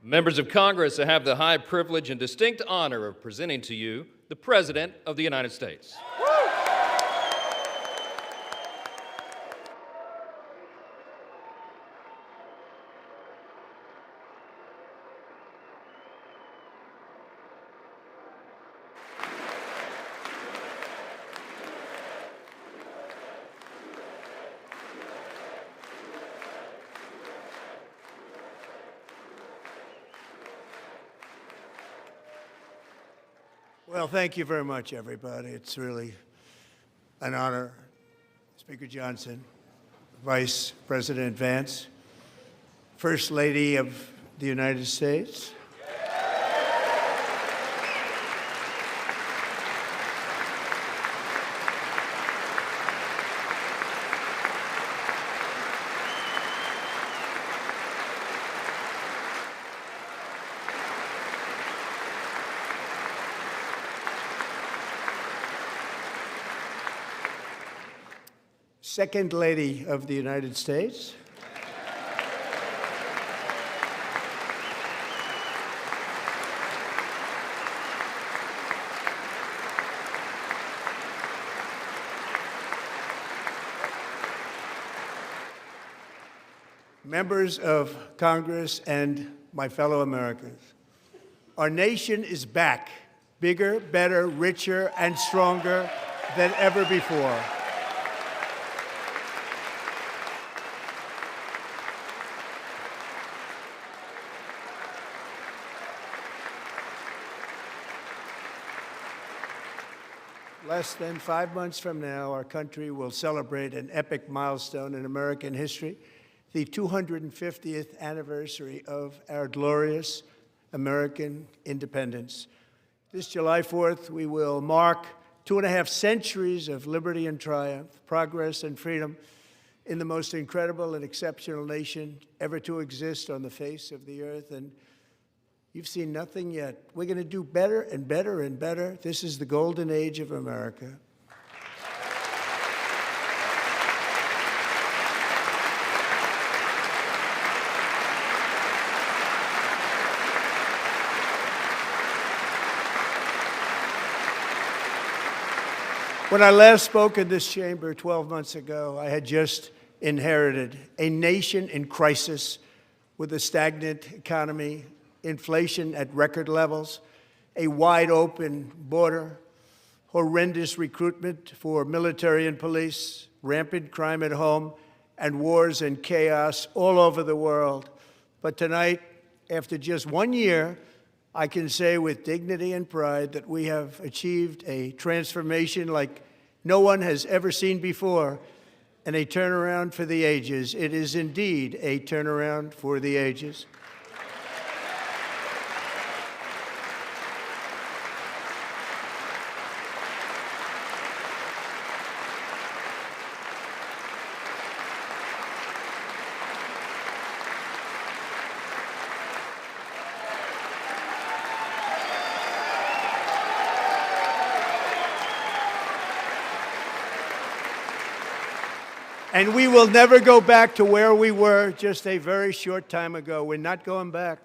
Members of Congress, I have the high privilege and distinct honor of presenting to you the President of the United States. Well, thank you very much, everybody. It's really an honor. Speaker Johnson, Vice President Vance, First Lady of the United States, Second Lady of the United States, members of Congress, and my fellow Americans. Our nation is back, bigger, better, richer, and stronger than ever before. Less than 5 months from now, our country will celebrate an epic milestone in American history, the 250th anniversary of our glorious American independence. This July 4th, we will mark 2.5 centuries of liberty and triumph, progress and freedom in the most incredible and exceptional nation ever to exist on the face of the earth. And you've seen nothing yet. We're going to do better and better and better. This is the golden age of America. When I last spoke in this chamber 12 months ago, I had just inherited a nation in crisis with a stagnant economy, inflation at record levels, a wide-open border, horrendous recruitment for military and police, rampant crime at home, and wars and chaos all over the world. But tonight, after just 1 year, I can say with dignity and pride that we have achieved a transformation like no one has ever seen before, and a turnaround for the ages. It is indeed a turnaround for the ages. And we will never go back to where we were just a very short time ago. We're not going back.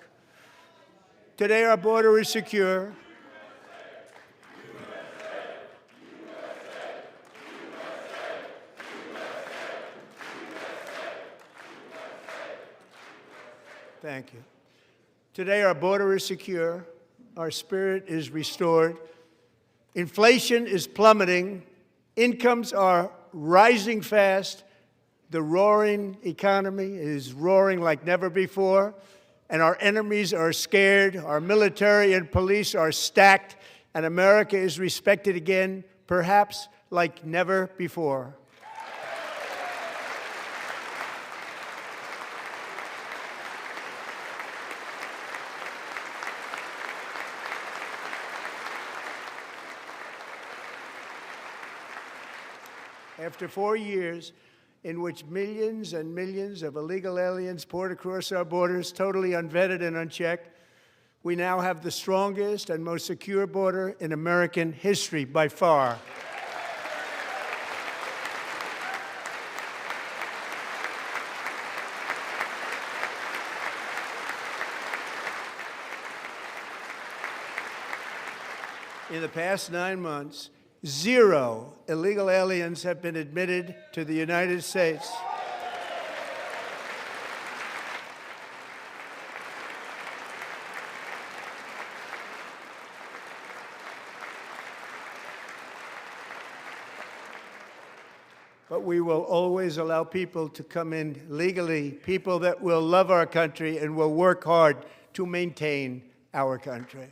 Today, our border is secure. Thank you. Today, our border is secure. Our spirit is restored. Inflation is plummeting. Incomes are rising fast. The roaring economy is roaring like never before, and our enemies are scared, our military and police are stacked, and America is respected again, perhaps like never before. After 4 years, in which millions and millions of illegal aliens poured across our borders, totally unvetted and unchecked, we now have the strongest and most secure border in American history by far. In the past 9 months, 0 illegal aliens have been admitted to the United States. But we will always allow people to come in legally, people that will love our country and will work hard to maintain our country.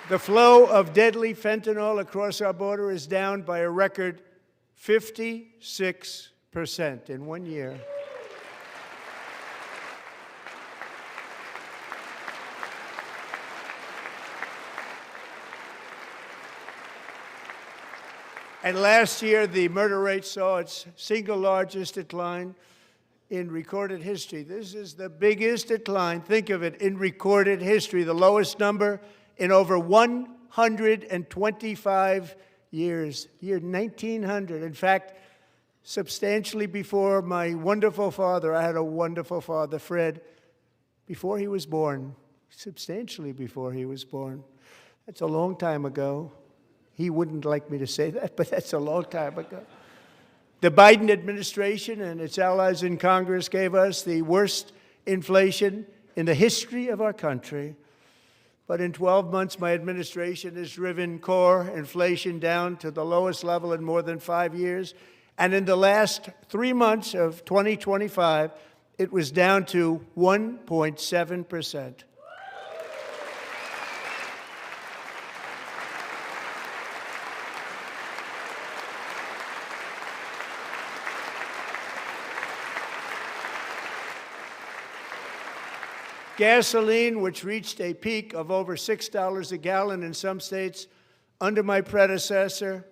The flow of deadly fentanyl across our border is down by a record 56% in 1 year. And last year, the murder rate saw its single largest decline in recorded history. This is the biggest decline, think of it, in recorded history, the lowest number in over 125 years, year 1900. In fact, substantially before my wonderful father, I had a wonderful father, Fred, before he was born, substantially before he was born. That's a long time ago. He wouldn't like me to say that, but that's a long time ago. The Biden administration and its allies in Congress gave us the worst inflation in the history of our country. But in 12 months, my administration has driven core inflation down to the lowest level in more than 5 years. And in the last 3 months of 2025, it was down to 1.7%. Gasoline, which reached a peak of over $6 a gallon in some states under my predecessor,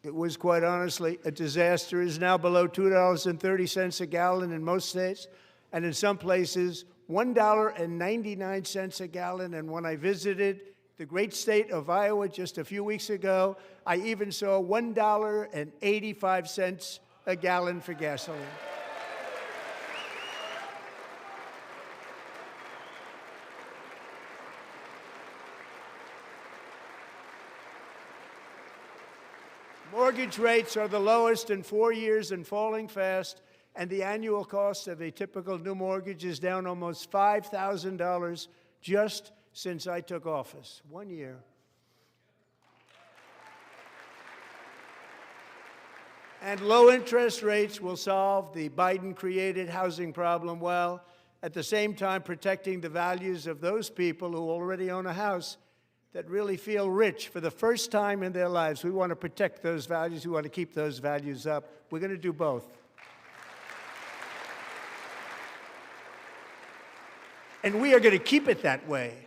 it was quite honestly a disaster, is now below $2.30 a gallon in most states, and in some places, $1.99 a gallon. And when I visited the great state of Iowa just a few weeks ago, I even saw $1.85 a gallon for gasoline. Mortgage rates are the lowest in 4 years and falling fast, and the annual cost of a typical new mortgage is down almost $5,000 just since I took office. 1 year. And low interest rates will solve the Biden-created housing problem while at the same time protecting the values of those people who already own a house that really feel rich for the first time in their lives. We want to protect those values. We want to keep those values up. We're going to do both. And we are going to keep it that way.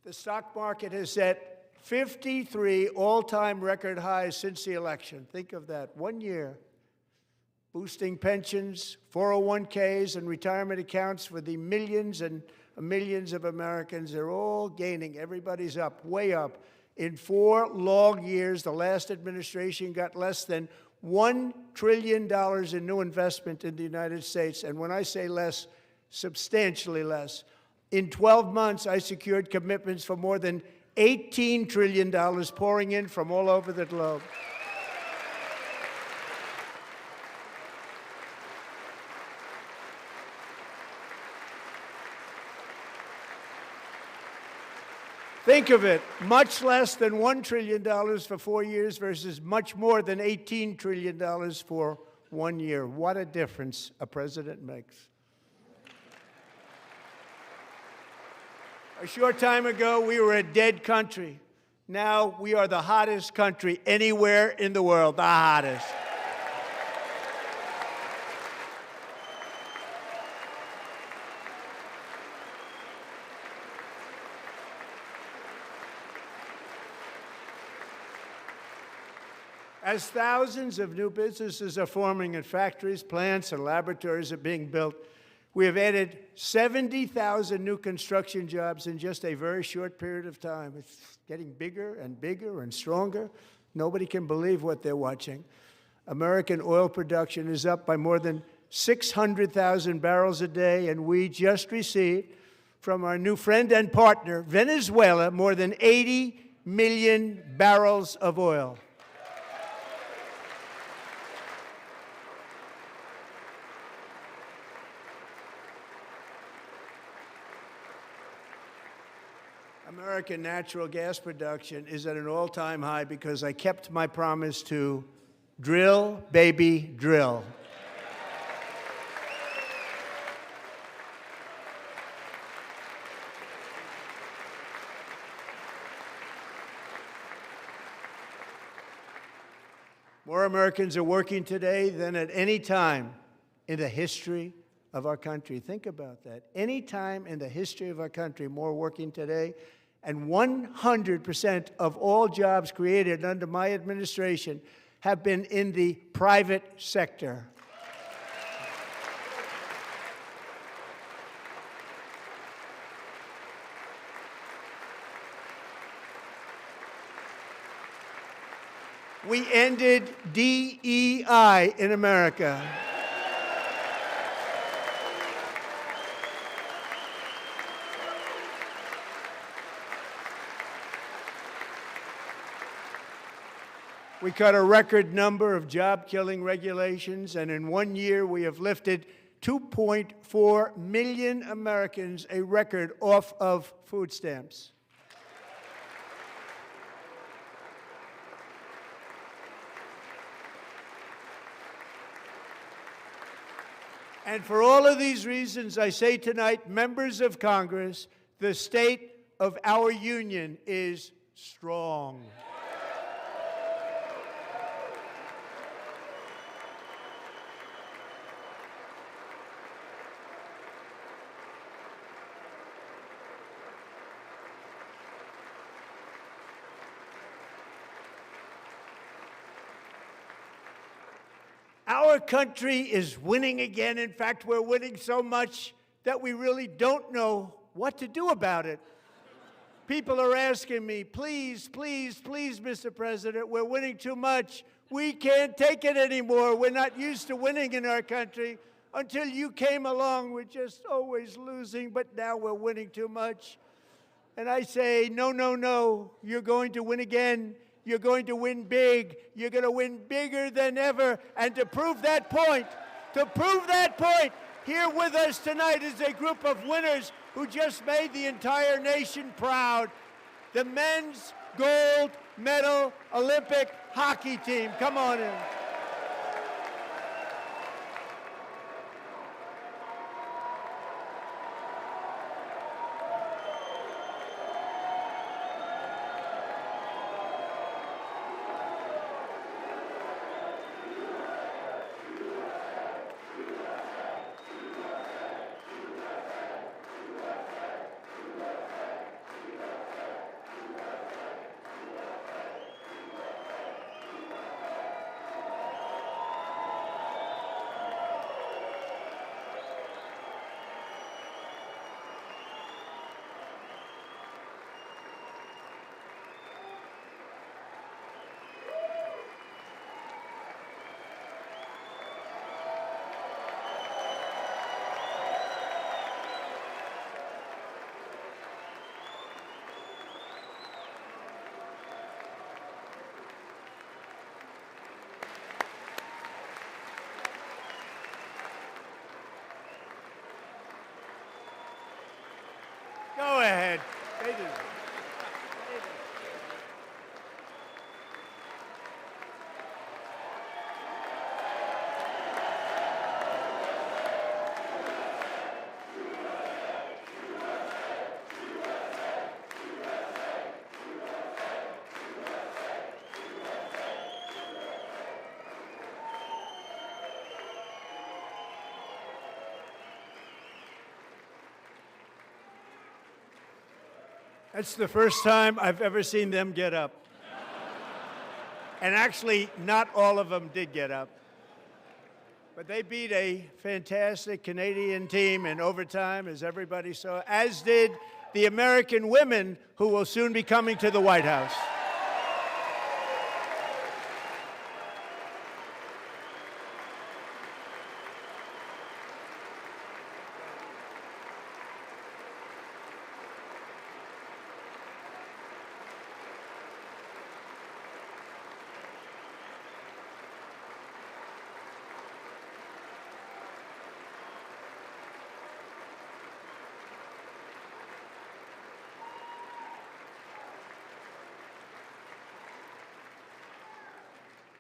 The stock market has set 53 all-time record highs since the election. Think of that, 1 year. Boosting pensions, 401ks, and retirement accounts for the millions and millions of Americans. They're all gaining. Everybody's up, way up. In 4 long years, the last administration got less than $1 trillion in new investment in the United States. And when I say less, substantially less. In 12 months, I secured commitments for more than $18 trillion pouring in from all over the globe. Think of it, much less than $1 trillion for 4 years versus much more than $18 trillion for 1 year. What a difference a president makes. A short time ago, we were a dead country. Now we are the hottest country anywhere in the world, the hottest. As thousands of new businesses are forming and factories, plants, and laboratories are being built, we have added 70,000 new construction jobs in just a very short period of time. It's getting bigger and bigger and stronger. Nobody can believe what they're watching. American oil production is up by more than 600,000 barrels a day, and we just received from our new friend and partner, Venezuela, more than 80 million barrels of oil. American natural gas production is at an all-time high because I kept my promise to drill, baby, drill. More Americans are working today than at any time in the history of our country. Think about that. Any time in the history of our country, more working today. And 100% of all jobs created under my administration have been in the private sector. We ended DEI in America. We cut a record number of job-killing regulations, and in 1 year we have lifted 2.4 million Americans, a record, off of food stamps. And for all of these reasons, I say tonight, members of Congress, the state of our union is strong. Our country is winning again. In fact, we're winning so much that we really don't know what to do about it. People are asking me, please, please, please, Mr. President, we're winning too much. We can't take it anymore. We're not used to winning in our country. Until you came along, we're just always losing, but now we're winning too much. And I say, no, no, no, you're going to win again. You're going to win big. You're going to win bigger than ever. And to prove that point, here with us tonight is a group of winners who just made the entire nation proud. The men's gold medal Olympic hockey team. Come on in. Go ahead. That's the first time I've ever seen them get up. And actually, not all of them did get up. But they beat a fantastic Canadian team in overtime, as everybody saw, as did the American women who will soon be coming to the White House.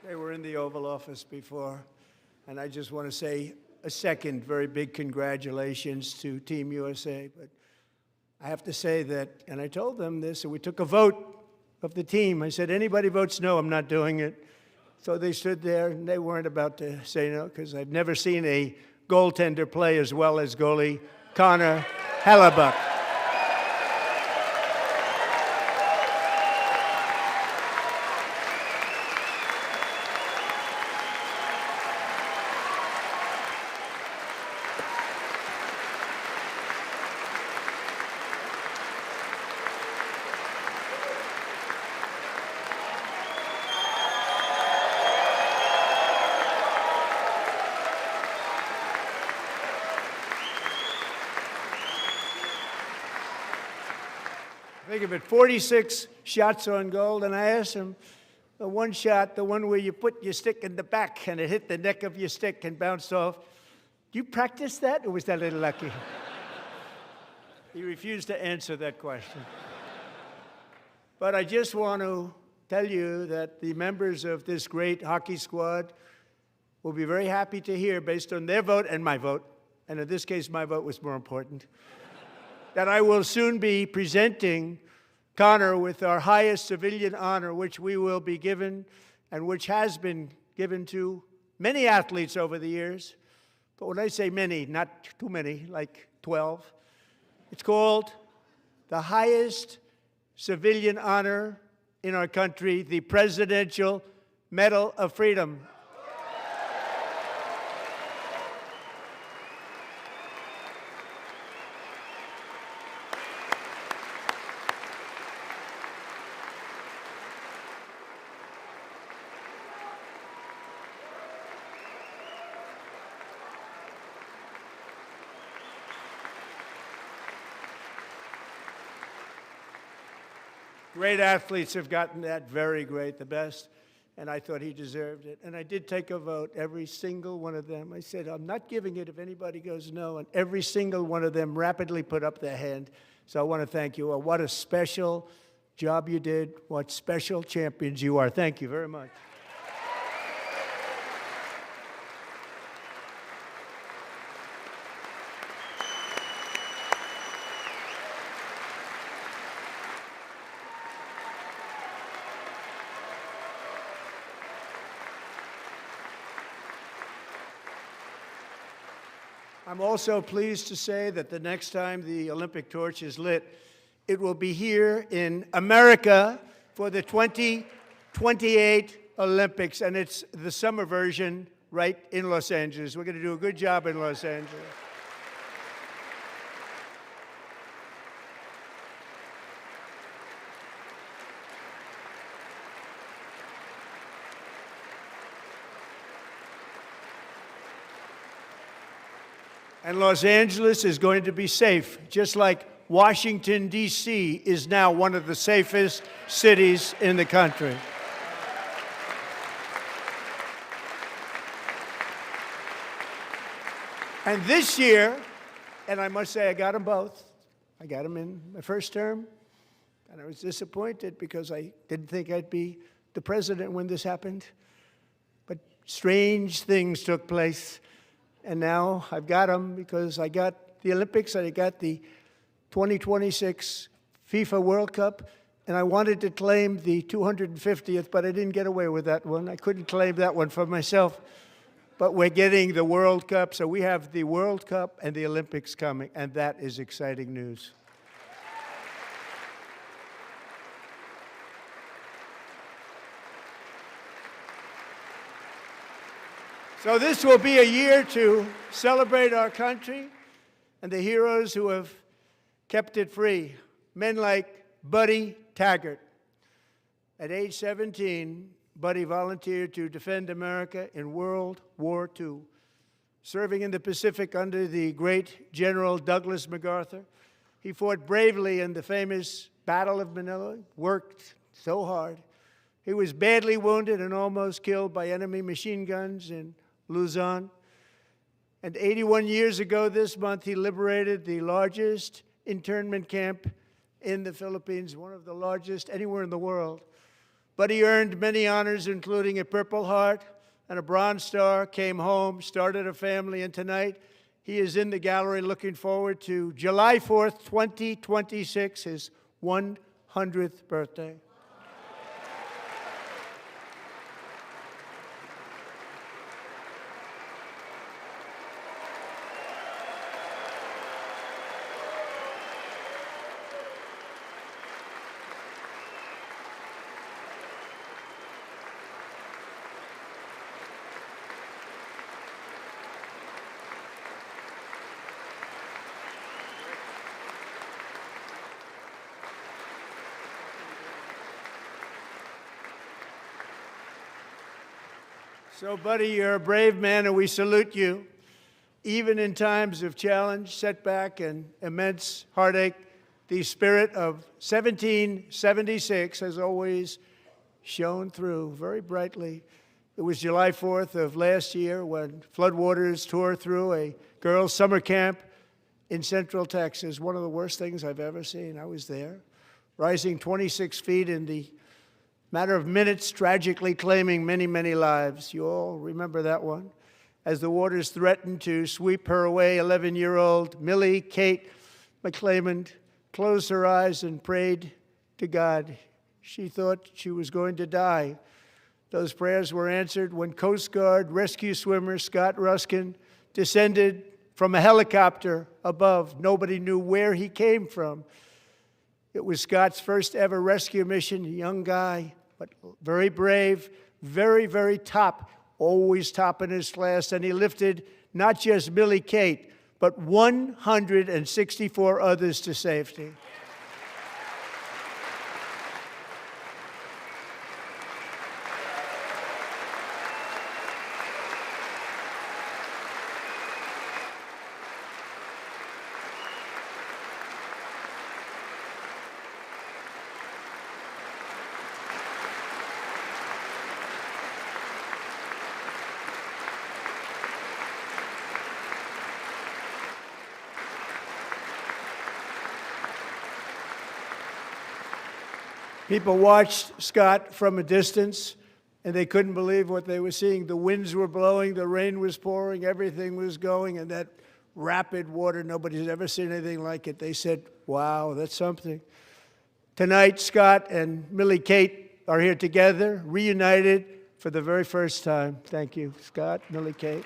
They were in the Oval Office before, and I just want to say a second very big congratulations to Team USA. But I have to say that, and I told them this, and we took a vote of the team. I said, anybody votes no, I'm not doing it. So they stood there, and they weren't about to say no, because I've never seen a goaltender play as well as goalie Connor Hellebuck. Think of it, 46 shots on goal, and I asked him, the one shot, the one where you put your stick in the back and it hit the neck of your stick and bounced off, do you practice that, or was that a little lucky? He refused to answer that question. But I just want to tell you that the members of this great hockey squad will be very happy to hear, based on their vote and my vote, and in this case my vote was more important, that I will soon be presenting Connor with our highest civilian honor, which we will be given and which has been given to many athletes over the years. But when I say many, not too many, like 12, it's called the highest civilian honor in our country, the Presidential Medal of Freedom. Great athletes have gotten that, very great, the best, and I thought he deserved it. And I did take a vote, every single one of them. I said, I'm not giving it if anybody goes no, and every single one of them rapidly put up their hand. So I want to thank you all. What a special job you did. What special champions you are. Thank you very much. I'm also pleased to say that the next time the Olympic torch is lit, it will be here in America for the 2028 Olympics, and it's the summer version right in Los Angeles. We're going to do a good job in Los Angeles. And Los Angeles is going to be safe, just like Washington, D.C. is now one of the safest cities in the country. And this year, and I must say I got them both. I got them in my first term, and I was disappointed because I didn't think I'd be the president when this happened. But strange things took place. And now I've got them because I got the Olympics and I got the 2026 FIFA World Cup, and I wanted to claim the 250th, but I didn't get away with that one. I couldn't claim that one for myself. But we're getting the World Cup, so we have the World Cup and the Olympics coming, and that is exciting news. So this will be a year to celebrate our country and the heroes who have kept it free. Men like Buddy Taggart. At age 17, Buddy volunteered to defend America in World War II, serving in the Pacific under the great General Douglas MacArthur. He fought bravely in the famous Battle of Manila, worked so hard. He was badly wounded and almost killed by enemy machine guns in Luzon. And 81 years ago this month, he liberated the largest internment camp in the Philippines, one of the largest anywhere in the world. Buddy earned many honors, including a Purple Heart and a Bronze Star, came home, started a family, and tonight he is in the gallery looking forward to July 4th, 2026, his 100th birthday. So, buddy, you're a brave man, and we salute you. Even in times of challenge, setback, and immense heartache, the spirit of 1776 has always shone through very brightly. It was July 4th of last year when floodwaters tore through a girls' summer camp in Central Texas, one of the worst things I've ever seen. I was there, rising 26 feet in the matter of minutes, tragically claiming many, many lives. You all remember that one. As the waters threatened to sweep her away, 11-year-old Millie Kate McClelland closed her eyes and prayed to God. She thought she was going to die. Those prayers were answered when Coast Guard rescue swimmer Scott Ruskin descended from a helicopter above. Nobody knew where he came from. It was Scott's first ever rescue mission, a young guy, but very brave, very, very top, always top in his class. And he lifted not just Millie Kate, but 164 others to safety. People watched Scott from a distance, and they couldn't believe what they were seeing. The winds were blowing, the rain was pouring, everything was going, and that rapid water, nobody's ever seen anything like it. They said, wow, that's something. Tonight, Scott and Millie Kate are here together, reunited for the very first time. Thank you, Scott, Millie Kate.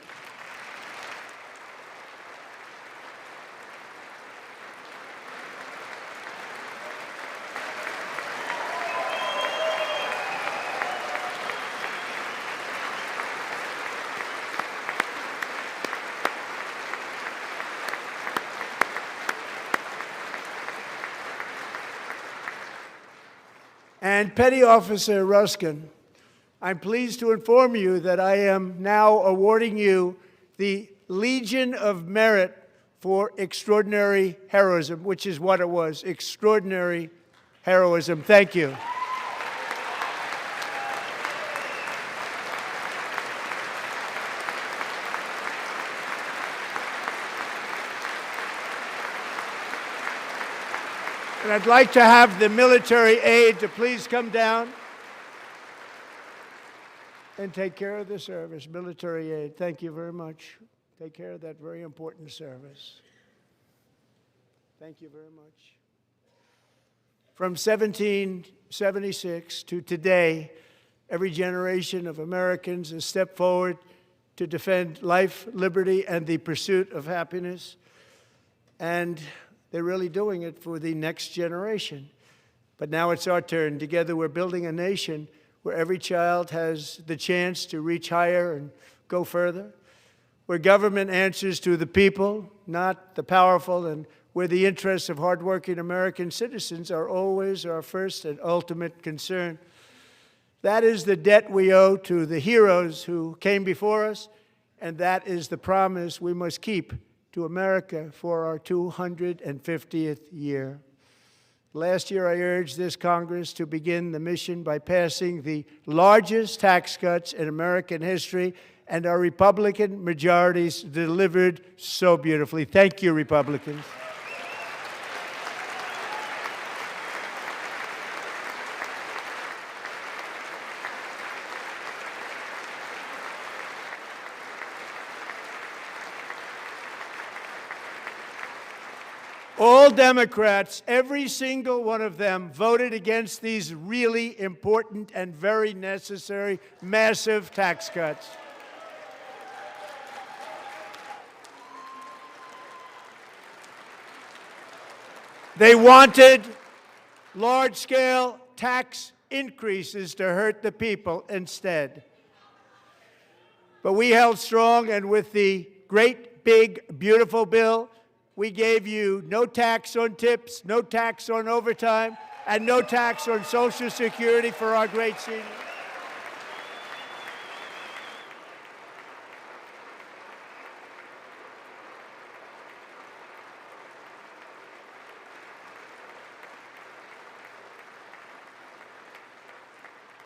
And Petty Officer Ruskin, I'm pleased to inform you that I am now awarding you the Legion of Merit for extraordinary heroism, which is what it was, extraordinary heroism. Thank you. And I'd like to have the military aide to please come down and take care of the service. Military aide, thank you very much. Take care of that very important service. Thank you very much. From 1776 to today, every generation of Americans has stepped forward to defend life, liberty, and the pursuit of happiness. And they're really doing it for the next generation. But now it's our turn. Together we're building a nation where every child has the chance to reach higher and go further, where government answers to the people, not the powerful, and where the interests of hardworking American citizens are always our first and ultimate concern. That is the debt we owe to the heroes who came before us, and that is the promise we must keep to America for our 250th year. Last year, I urged this Congress to begin the mission by passing the largest tax cuts in American history, and our Republican majorities delivered so beautifully. Thank you, Republicans. All Democrats, every single one of them, voted against these really important and very necessary massive tax cuts. They wanted large-scale tax increases to hurt the people instead. But we held strong, and with the great, big, beautiful bill, we gave you no tax on tips, no tax on overtime, and no tax on Social Security for our great seniors.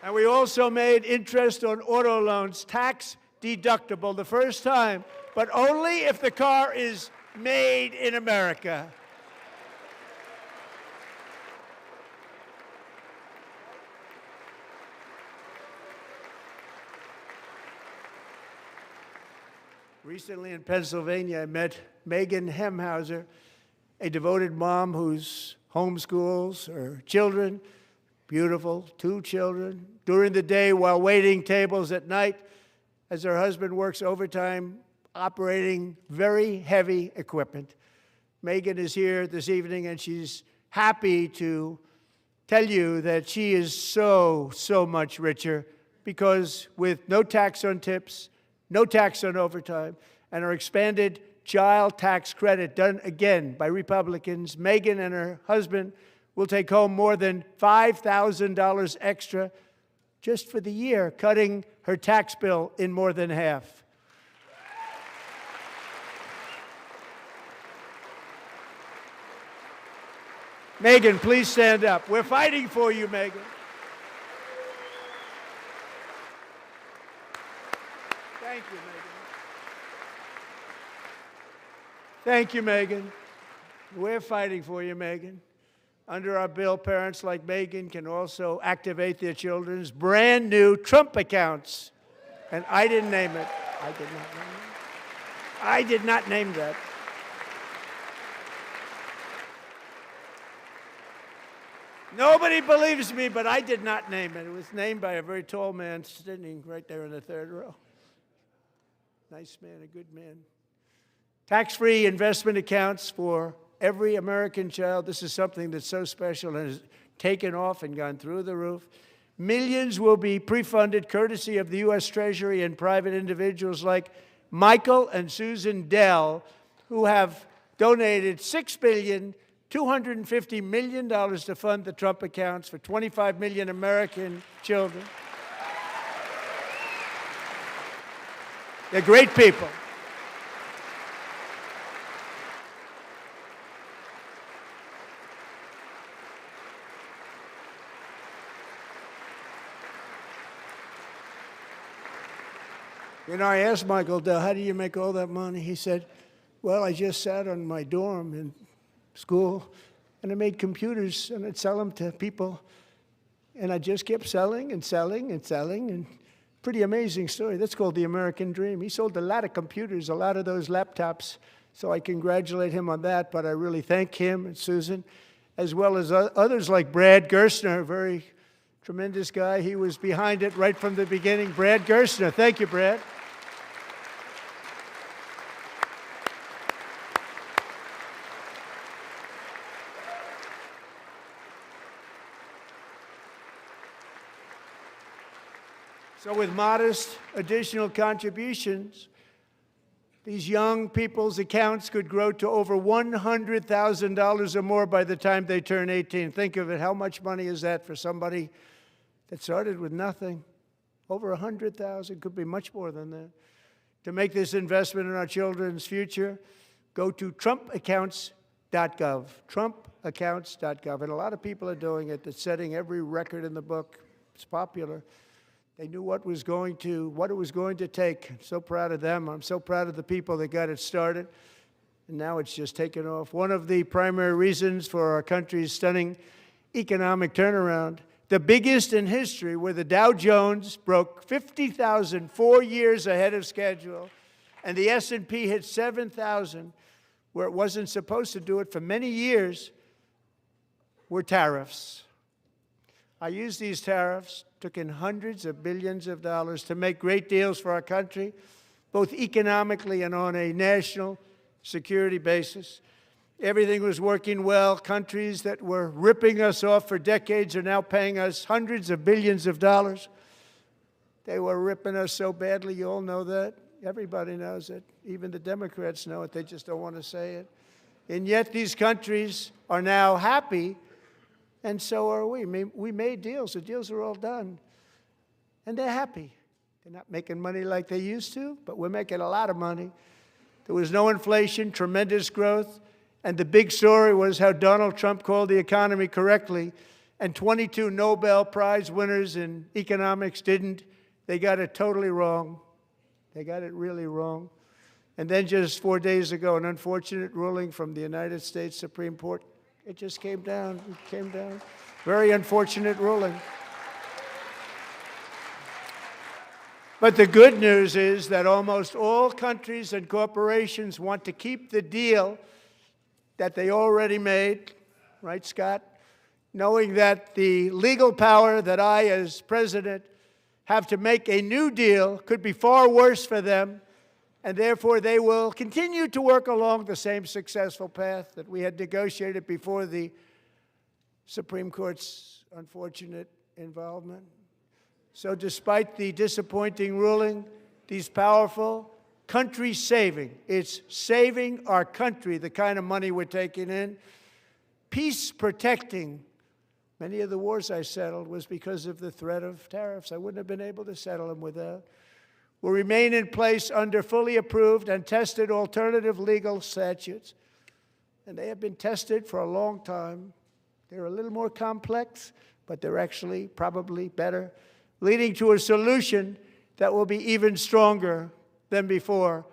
And we also made interest on auto loans tax deductible the first time, but only if the car is made in America. Recently in Pennsylvania, I met Megan Hemhauser, a devoted mom who's homeschools her children, beautiful, 2 children, during the day while waiting tables at night as her husband works overtime operating very heavy equipment. Megan is here this evening, and she's happy to tell you that she is so much richer because with no tax on tips, no tax on overtime, and our expanded child tax credit done again by Republicans, Megan and her husband will take home more than $5,000 extra just for the year, cutting her tax bill in more than half. Megan, please stand up. We're fighting for you, Megan. Thank you, Megan. Thank you, Megan. We're fighting for you, Megan. Under our bill, parents like Megan can also activate their children's brand new Trump accounts. And I didn't name it. I did not name it. I did not name that. Nobody believes me, but I did not name it. It was named by a very tall man sitting right there in the third row. Nice man, a good man. Tax-free investment accounts for every American child. This is something that's so special and has taken off and gone through the roof. Millions will be pre-funded courtesy of the U.S. Treasury and private individuals like Michael and Susan Dell, who have donated $6.25 billion to fund the Trump accounts for 25 million American children. They're great people. You know, I asked Michael Dell, how do you make all that money? He said, well, I just sat on my dorm in school, and I made computers, and I'd sell them to people, and I just kept selling and selling and selling, and pretty amazing story. That's called the American dream. He sold a lot of computers, a lot of those laptops, so I congratulate him on that, but I really thank him and Susan, as well as others like Brad Gerstner, a very tremendous guy. He was behind it right from the beginning. Brad Gerstner. Thank you, Brad. So with modest additional contributions, these young people's accounts could grow to over $100,000 or more by the time they turn 18. Think of it. How much money is that for somebody that started with nothing? Over $100,000, could be much more than that. To make this investment in our children's future, go to trumpaccounts.gov, trumpaccounts.gov. And a lot of people are doing it. It's setting every record in the book. It's popular. They knew what it was going to take. I'm so proud of them. I'm so proud of the people that got it started. And now it's just taken off. One of the primary reasons for our country's stunning economic turnaround, the biggest in history, where the Dow Jones broke 50,000 4 years ahead of schedule, and the S&P hit 7,000, where it wasn't supposed to do it for many years were tariffs. I used these tariffs, took in hundreds of billions of dollars to make great deals for our country, both economically and on a national security basis. Everything was working well. Countries that were ripping us off for decades are now paying us hundreds of billions of dollars. They were ripping us so badly, you all know that. Everybody knows it. Even the Democrats know it. They just don't want to say it. And yet these countries are now happy, and so are we. We made deals. The deals are all done. And they're happy. They're not making money like they used to, but we're making a lot of money. There was no inflation, tremendous growth, and the big story was how Donald Trump called the economy correctly, and 22 Nobel Prize winners in economics didn't. They got it totally wrong. They got it really wrong. And then just 4 days ago, an unfortunate ruling from the United States Supreme Court. It just came down. It came down. Very unfortunate ruling. But the good news is that almost all countries and corporations want to keep the deal that they already made, right, Scott? Knowing that the legal power that I, as president, have to make a new deal could be far worse for them, and therefore they will continue to work along the same successful path that we had negotiated before the Supreme Court's unfortunate involvement. So despite the disappointing ruling, these powerful, country-saving, it's saving our country, the kind of money we're taking in, peace-protecting. Many of the wars I settled was because of the threat of tariffs. I wouldn't have been able to settle them without. Will remain in place under fully approved and tested alternative legal statutes. And they have been tested for a long time. They're a little more complex, but they're actually probably better, leading to a solution that will be even stronger than before.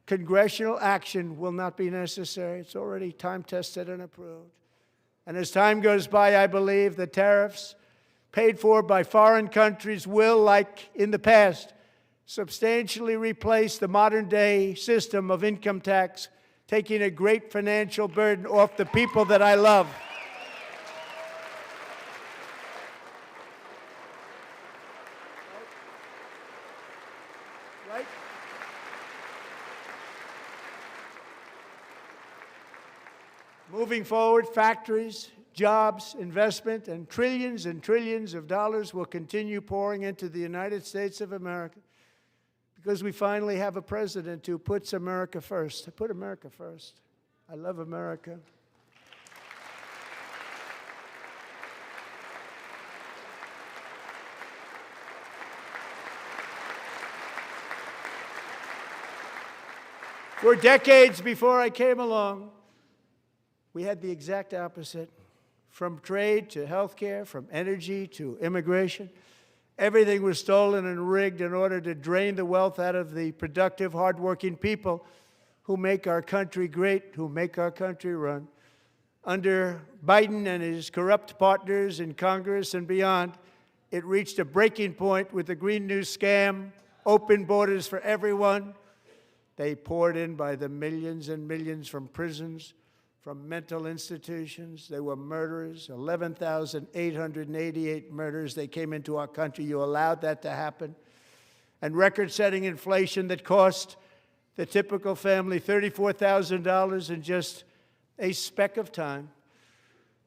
Congressional action will not be necessary. It's already time-tested and approved. And as time goes by, I believe the tariffs paid for by foreign countries will, like in the past, substantially replace the modern-day system of income tax, taking a great financial burden off the people that I love. Right? Moving forward, factories, jobs, investment, and trillions of dollars will continue pouring into the United States of America because we finally have a president who puts America first. I put America first. I love America. For decades before I came along, we had the exact opposite. From trade to healthcare, from energy to immigration, everything was stolen and rigged in order to drain the wealth out of the productive, hardworking people who make our country great, who make our country run. Under Biden and his corrupt partners in Congress and beyond, it reached a breaking point with the Green New scam, open borders for everyone. They poured in by the millions and millions from prisons, from mental institutions. They were murderers, 11,888 murders. They came into our country. You allowed that to happen. And record-setting inflation that cost the typical family $34,000 in just a speck of time.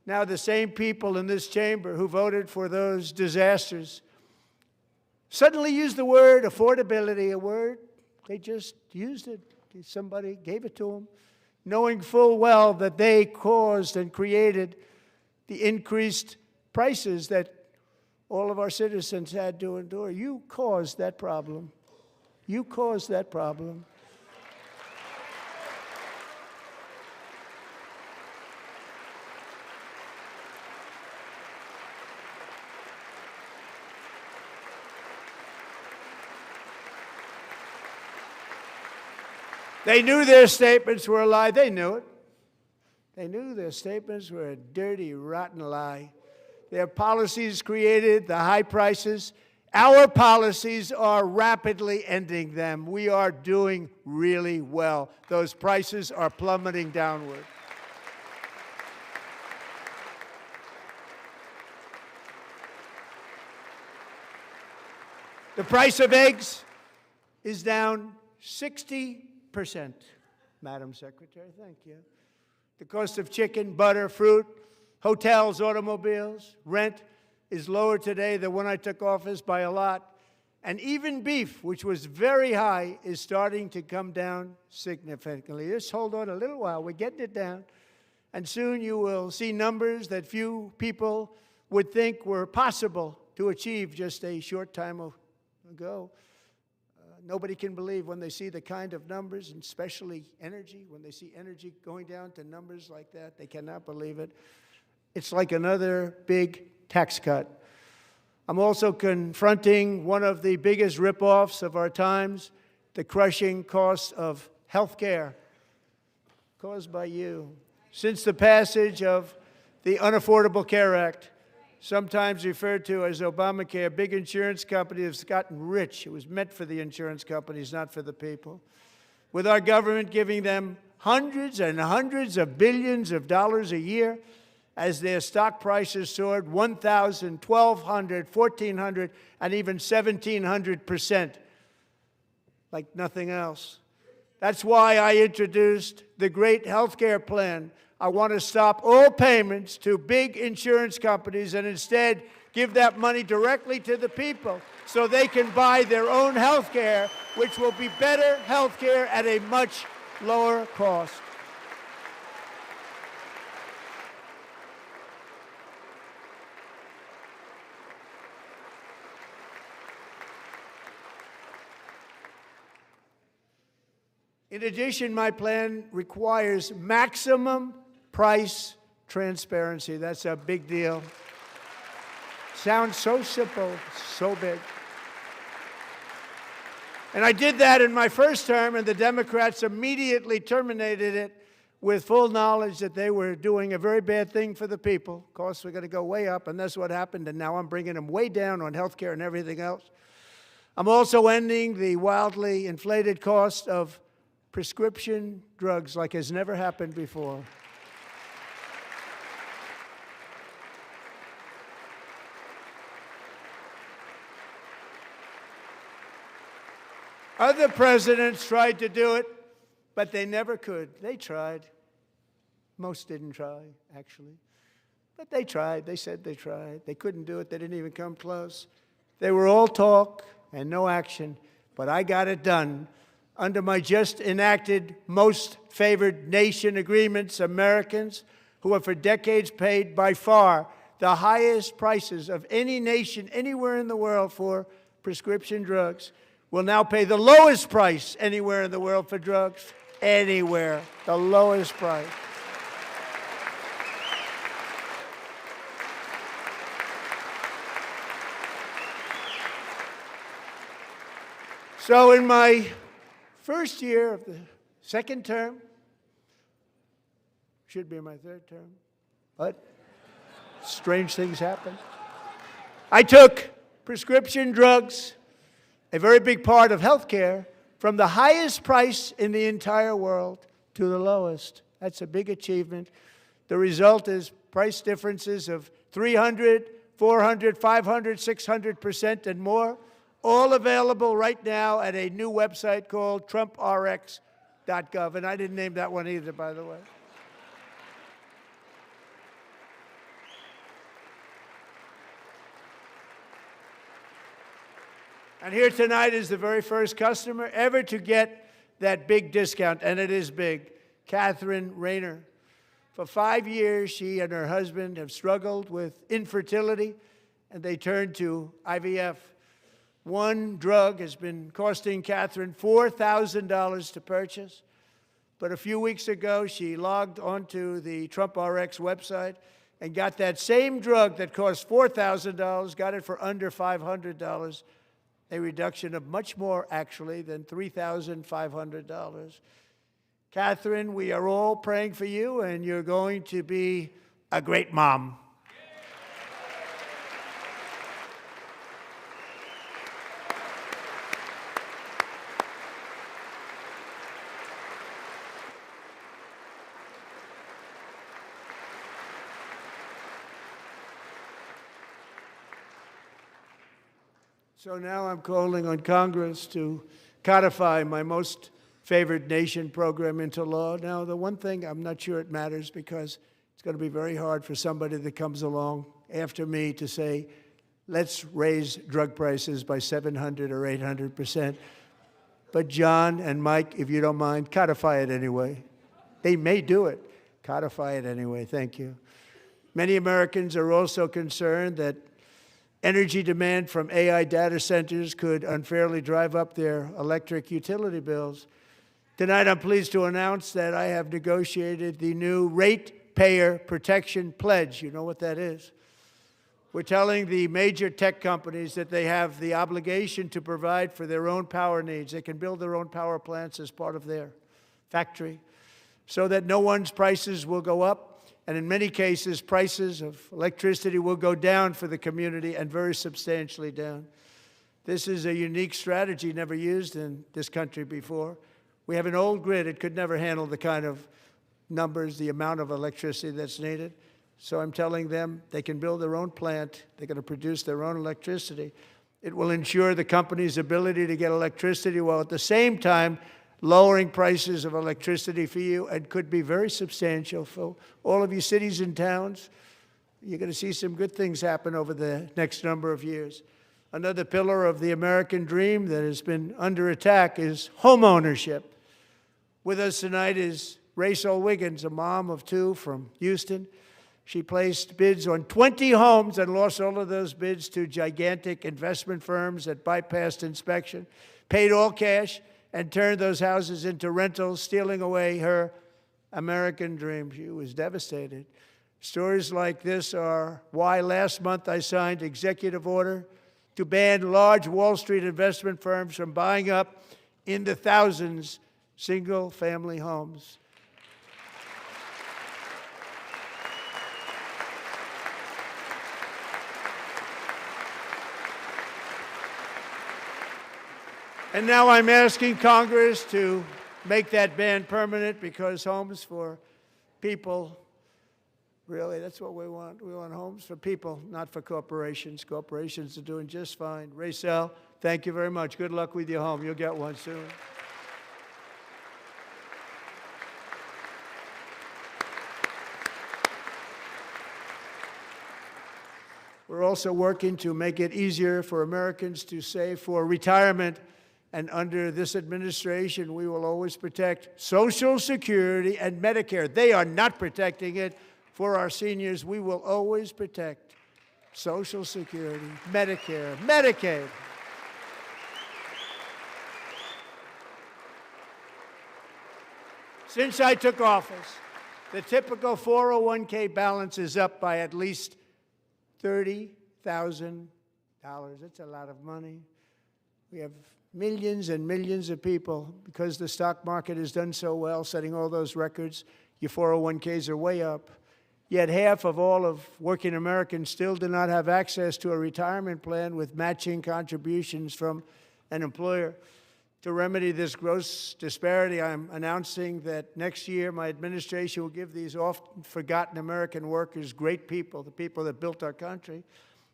Now the same people in this chamber who voted for those disasters suddenly used the word affordability, a word. They just used it. Somebody gave it to them, knowing full well that they caused and created the increased prices that all of our citizens had to endure. You caused that problem. You caused that problem. They knew their statements were a lie. They knew it. They knew their statements were a dirty, rotten lie. Their policies created the high prices Our policies are rapidly ending them. We are doing really well. Those prices are plummeting downward. The price of eggs is down 60%, Madam Secretary. Thank you. The cost of chicken, butter, fruit, hotels, automobiles, rent is lower today than when I took office by a lot. And even beef, which was very high, is starting to come down significantly. Just hold on a little while. We're getting it down. And soon you will see numbers that few people would think were possible to achieve just a short time ago. Nobody can believe when they see the kind of numbers, and especially energy, when they see energy going down to numbers like that, they cannot believe it. It's like another big tax cut. I'm also confronting one of the biggest ripoffs of our times, the crushing cost of health care caused by you. Since the passage of the Unaffordable Care Act, sometimes referred to as Obamacare, big insurance companies have gotten rich. It was meant for the insurance companies, not for the people. With our government giving them hundreds and hundreds of billions of dollars a year as their stock prices soared 1,000, 1,200, 1,400, and even 1,700%, like nothing else. That's why I introduced the great health care plan. I want to stop all payments to big insurance companies and instead give that money directly to the people so they can buy their own health care, which will be better health care at a much lower cost. In addition, my plan requires maximum price transparency. That's a big deal. Sounds so simple, so big. And I did that in my first term, and the Democrats immediately terminated it with full knowledge that they were doing a very bad thing for the people. Costs were going to go way up, and that's what happened, and now I'm bringing them way down on health care and everything else. I'm also ending the wildly inflated cost of prescription drugs like has never happened before. Other presidents tried to do it, but they never could. They tried. Most didn't try, actually. But they tried. They said they tried. They couldn't do it. They didn't even come close. They were all talk and no action, but I got it done. Under my just enacted most favored nation agreements, Americans who have for decades paid by far the highest prices of any nation anywhere in the world for prescription drugs will now pay the lowest price anywhere in the world for drugs. Anywhere, the lowest price. So in my first year of the second term, should be my third term, but strange things happen. I took prescription drugs, a very big part of health care, from the highest price in the entire world to the lowest. That's a big achievement. The result is price differences of 300, 400, 500, 600% and more, all available right now at a new website called TrumpRx.gov. And I didn't name that one either, by the way. And here tonight is the very first customer ever to get that big discount, and it is big, Catherine Rayner. For 5 years, she and her husband have struggled with infertility, and they turned to IVF. One drug has been costing Catherine $4,000 to purchase, but a few weeks ago, she logged onto the TrumpRx website and got that same drug that cost $4,000, got it for under $500. A reduction of much more, actually, than $3,500. Catherine, we are all praying for you, and you're going to be a great mom. So now I'm calling on Congress to codify my most favored nation program into law. Now, the one thing, I'm not sure it matters because it's going to be very hard for somebody that comes along after me to say, let's raise drug prices by 700 or 800%. But John and Mike, if you don't mind, codify it anyway. They may do it. Codify it anyway. Thank you. Many Americans are also concerned that energy demand from AI data centers could unfairly drive up their electric utility bills. Tonight, I'm pleased to announce that I have negotiated the new Ratepayer Protection Pledge. You know what that is? We're telling the major tech companies that they have the obligation to provide for their own power needs. They can build their own power plants as part of their factory so that no one's prices will go up. And in many cases, prices of electricity will go down for the community and very substantially down. This is a unique strategy never used in this country before. We have an old grid. It could never handle the kind of numbers, the amount of electricity that's needed. So I'm telling them they can build their own plant. They're going to produce their own electricity. It will ensure the company's ability to get electricity while at the same time lowering prices of electricity for you, and could be very substantial for all of you cities and towns. You're going to see some good things happen over the next number of years. Another pillar of the American dream that has been under attack is home ownership. With us tonight is Rachel Wiggins, a mom of two from Houston. She placed bids on 20 homes and lost all of those bids to gigantic investment firms that bypassed inspection, paid all cash, and turned those houses into rentals, stealing away her American dream. She was devastated. Stories like this are why last month I signed executive order to ban large Wall Street investment firms from buying up in the thousands single-family homes. And now I'm asking Congress to make that ban permanent, because homes for people, really, that's what we want. We want homes for people, not for corporations. Corporations are doing just fine. Rachel, thank you very much. Good luck with your home. You'll get one soon. We're also working to make it easier for Americans to save for retirement. And under this administration, we will always protect Social Security and Medicare. They are not protecting it for our seniors. We will always protect Social Security, Medicare, Medicaid. Since I took office, the typical 401k balance is up by at least $30,000. That's a lot of money. We have millions and millions of people, because the stock market has done so well, setting all those records. Your 401ks are way up. Yet half of all of working Americans still do not have access to a retirement plan with matching contributions from an employer. To remedy this gross disparity, I'm announcing that next year my administration will give these often forgotten American workers, great people, the people that built our country,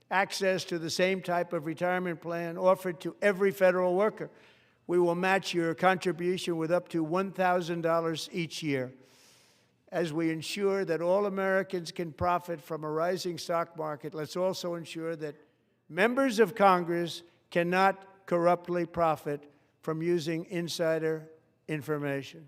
access to the same type of retirement plan offered to every federal worker. We will match your contribution with up to $1,000 each year. As we ensure that all Americans can profit from a rising stock market, let's also ensure that members of Congress cannot corruptly profit from using insider information.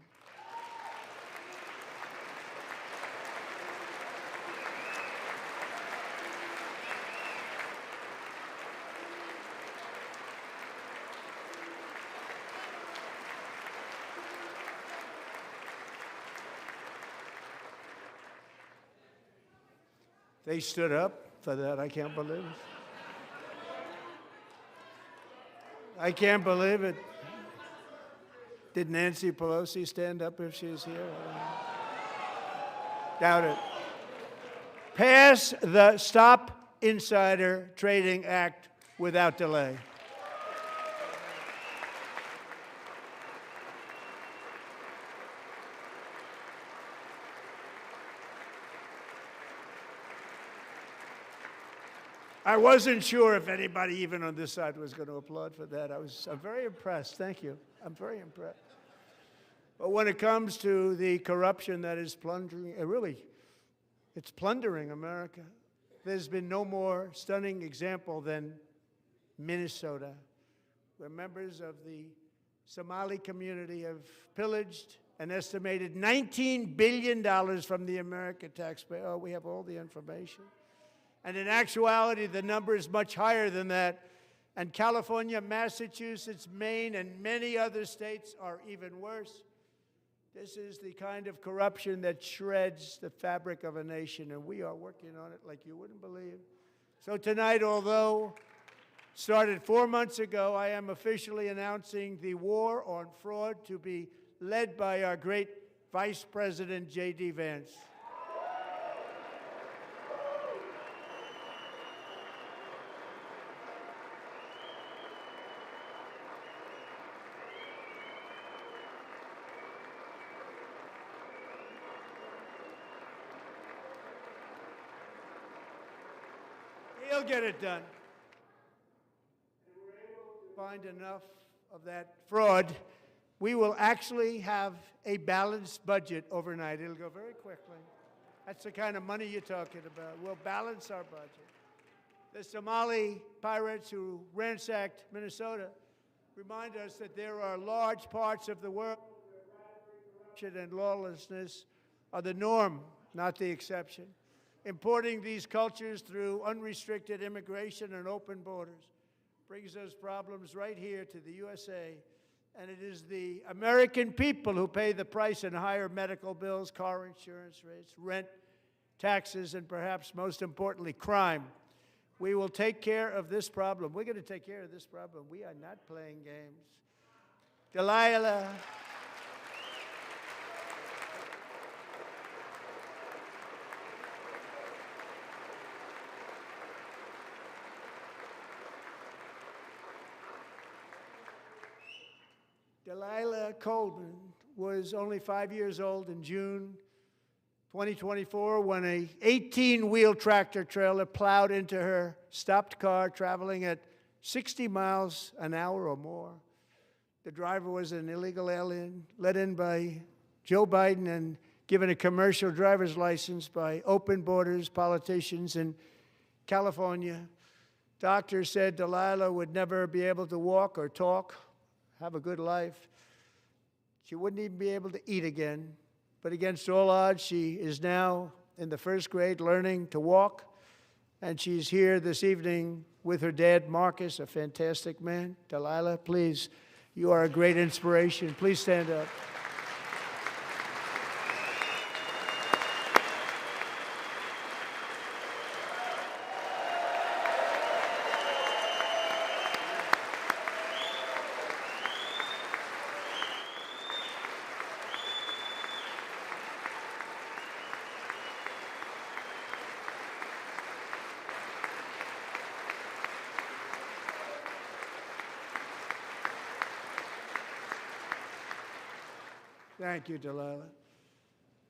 They stood up for that. I can't believe it. I can't believe it. Did Nancy Pelosi stand up if she's here? Doubt it. Pass the Stop Insider Trading Act without delay. I wasn't sure if anybody even on this side was going to applaud for that. I'm very impressed. Thank you. I'm very impressed. But when it comes to the corruption that is plundering, it's plundering America. There's been no more stunning example than Minnesota, where members of the Somali community have pillaged an estimated $19 billion from the American taxpayer. Oh, we have all the information. And in actuality, the number is much higher than that. And California, Massachusetts, Maine, and many other states are even worse. This is the kind of corruption that shreds the fabric of a nation, and we are working on it like you wouldn't believe. So tonight, although started 4 months ago, I am officially announcing the war on fraud to be led by our great Vice President, J.D. Vance. He'll get it done. If we're able to find enough of that fraud, we will actually have a balanced budget overnight. It'll go very quickly. That's the kind of money you're talking about. We'll balance our budget. The Somali pirates who ransacked Minnesota remind us that there are large parts of the world where corruption and lawlessness are the norm, not the exception. Importing these cultures through unrestricted immigration and open borders brings those problems right here to the USA. And it is the American people who pay the price in higher medical bills, car insurance rates, rent, taxes, and perhaps most importantly, crime. We will take care of this problem. We're going to take care of this problem. We are not playing games. Delilah. Delilah Coleman was only 5 years old in June 2024 when a 18-wheel tractor trailer plowed into her stopped car traveling at 60 miles an hour or more. The driver was an illegal alien let in by Joe Biden and given a commercial driver's license by open borders politicians in California. Doctors said Delilah would never be able to walk or talk, have a good life. She wouldn't even be able to eat again. But against all odds, she is now in the first grade learning to walk. And she's here this evening with her dad, Marcus, a fantastic man. Delilah, please, you are a great inspiration. Please stand up. Thank you, Delilah.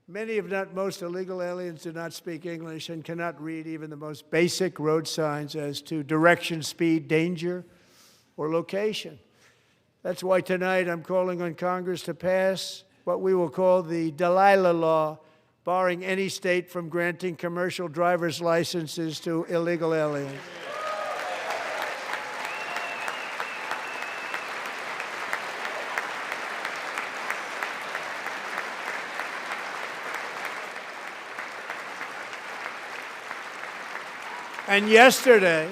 Many, if not most, illegal aliens do not speak English and cannot read even the most basic road signs as to direction, speed, danger, or location. That's why tonight I'm calling on Congress to pass what we will call the Delilah Law, barring any state from granting commercial driver's licenses to illegal aliens. And yesterday,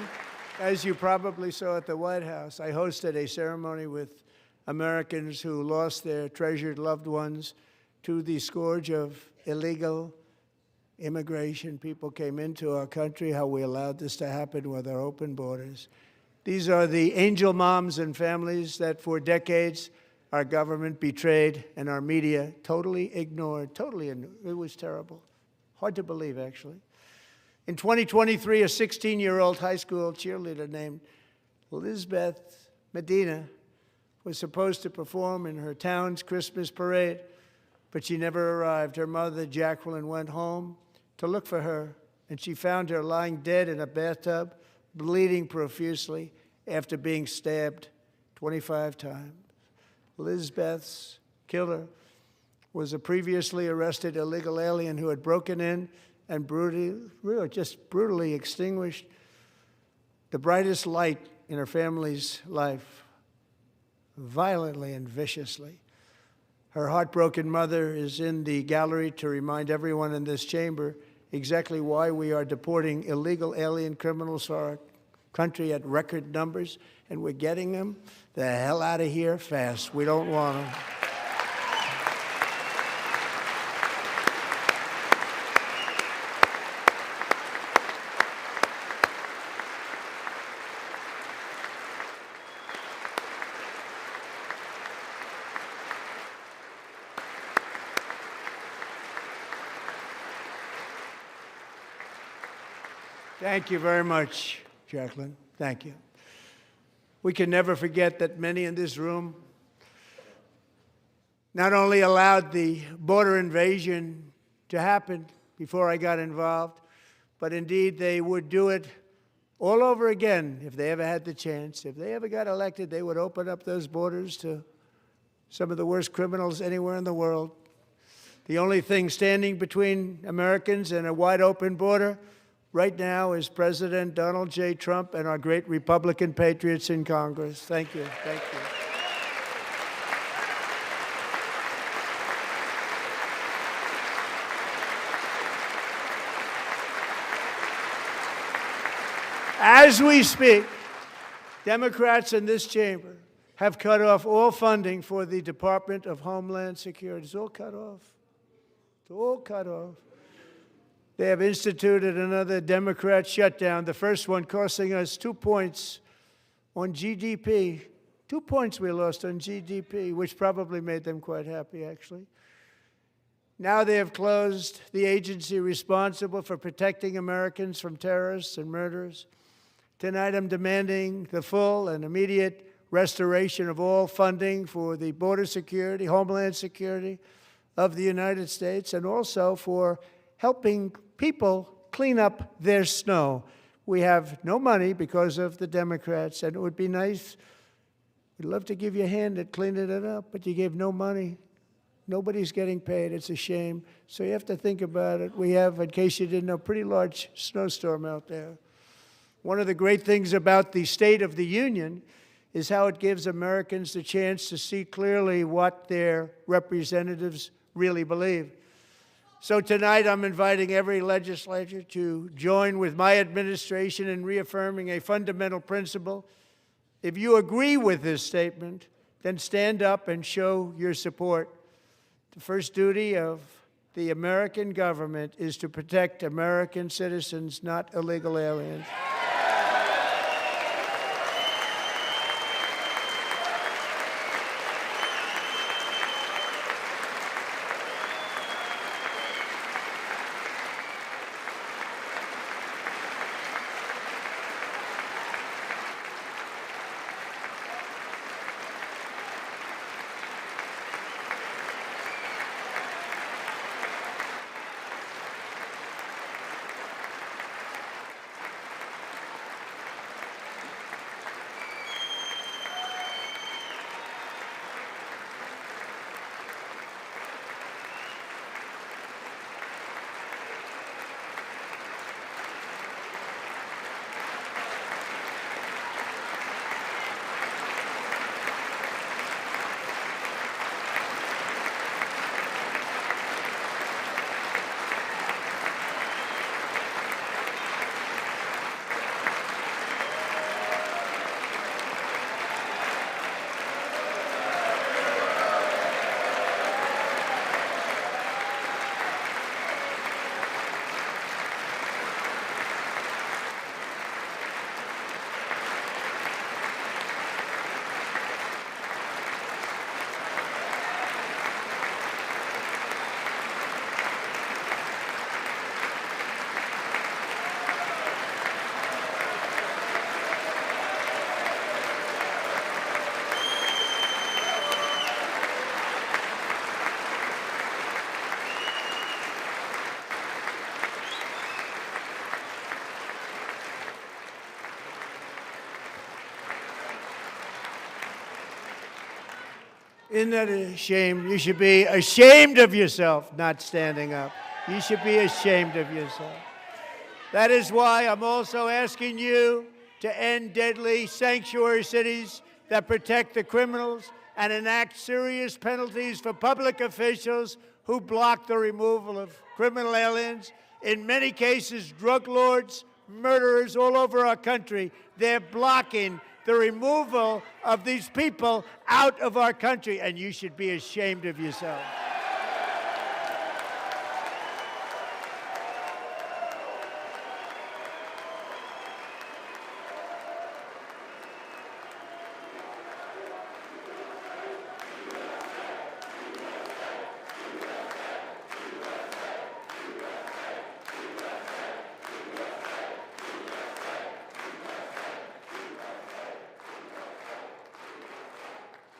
as you probably saw at the White House, I hosted a ceremony with Americans who lost their treasured loved ones to the scourge of illegal immigration. People came into our country, how we allowed this to happen with our open borders. These are the angel moms and families that for decades our government betrayed and our media totally ignored. It was terrible. Hard to believe, actually. In 2023, a 16-year-old high school cheerleader named Elizabeth Medina was supposed to perform in her town's Christmas parade, but she never arrived. Her mother, Jacqueline, went home to look for her, and she found her lying dead in a bathtub, bleeding profusely after being stabbed 25 times. Lizbeth's killer was a previously arrested illegal alien who had broken in and brutally extinguished the brightest light in her family's life, violently and viciously. Her heartbroken mother is in the gallery to remind everyone in this chamber exactly why we are deporting illegal alien criminals to our country at record numbers, and we're getting them the hell out of here fast. We don't want them. Thank you very much, Jacqueline. Thank you. We can never forget that many in this room not only allowed the border invasion to happen before I got involved, but indeed they would do it all over again if they ever had the chance. If they ever got elected, they would open up those borders to some of the worst criminals anywhere in the world. The only thing standing between Americans and a wide open border right now is President Donald J. Trump and our great Republican patriots in Congress. Thank you. Thank you. As we speak, Democrats in this chamber have cut off all funding for the Department of Homeland Security. It's all cut off. It's all cut off. They have instituted another Democrat shutdown, the first one costing us 2 points on GDP. 2 points we lost on GDP, which probably made them quite happy, actually. Now they have closed the agency responsible for protecting Americans from terrorists and murderers. Tonight I'm demanding the full and immediate restoration of all funding for the border security, homeland security of the United States, and also for helping people clean up their snow. We have no money because of the Democrats, and it would be nice. We'd love to give you a hand at cleaning it up, but you gave no money. Nobody's getting paid. It's a shame. So you have to think about it. We have, in case you didn't know, a pretty large snowstorm out there. One of the great things about the State of the Union is how it gives Americans the chance to see clearly what their representatives really believe. So tonight I'm inviting every legislator to join with my administration in reaffirming a fundamental principle. If you agree with this statement, then stand up and show your support. The first duty of the American government is to protect American citizens, not illegal aliens. Isn't that a shame? You should be ashamed of yourself not standing up. You should be ashamed of yourself. That is why I'm also asking you to end deadly sanctuary cities that protect the criminals and enact serious penalties for public officials who block the removal of criminal aliens. In many cases, drug lords, murderers all over our country, they're blocking the removal of these people out of our country, and you should be ashamed of yourself.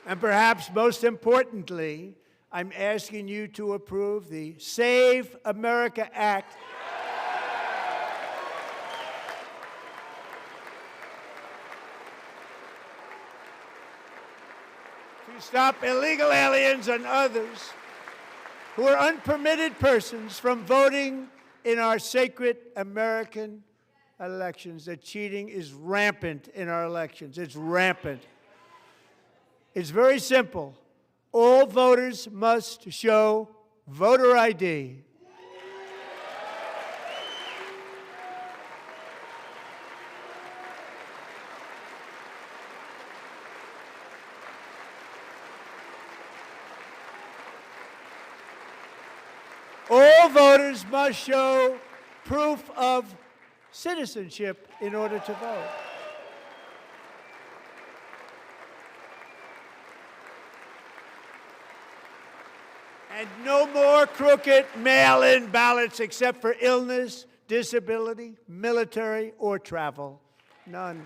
And perhaps most importantly, I'm asking you to approve the Save America Act. To stop illegal aliens and others who are unpermitted persons from voting in our sacred American elections. That cheating is rampant in our elections. It's rampant. It's very simple. All voters must show voter ID. All voters must show proof of citizenship in order to vote. And no more crooked mail-in ballots except for illness, disability, military, or travel. None.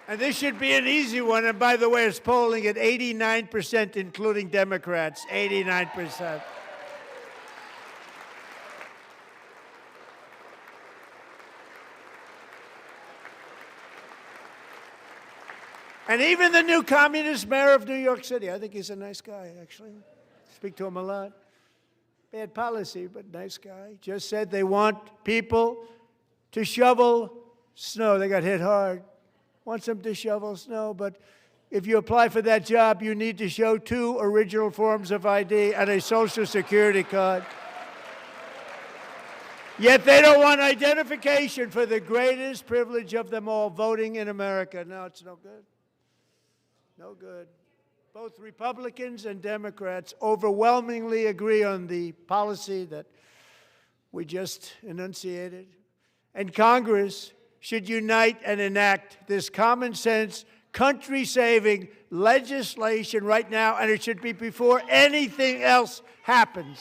And this should be an easy one. And by the way, it's polling at 89%, including Democrats. 89%. And even the new communist mayor of New York City, I think he's a nice guy, actually. Speak to him a lot. Bad policy, but nice guy. Just said they want people to shovel snow. They got hit hard. Wants them to shovel snow, but if you apply for that job, you need to show 2 original forms of ID and a Social Security card. Yet they don't want identification for the greatest privilege of them all, voting in America. No, it's no good. No good. Both Republicans and Democrats overwhelmingly agree on the policy that we just enunciated. And Congress should unite and enact this common sense, country-saving legislation right now, and it should be before anything else happens.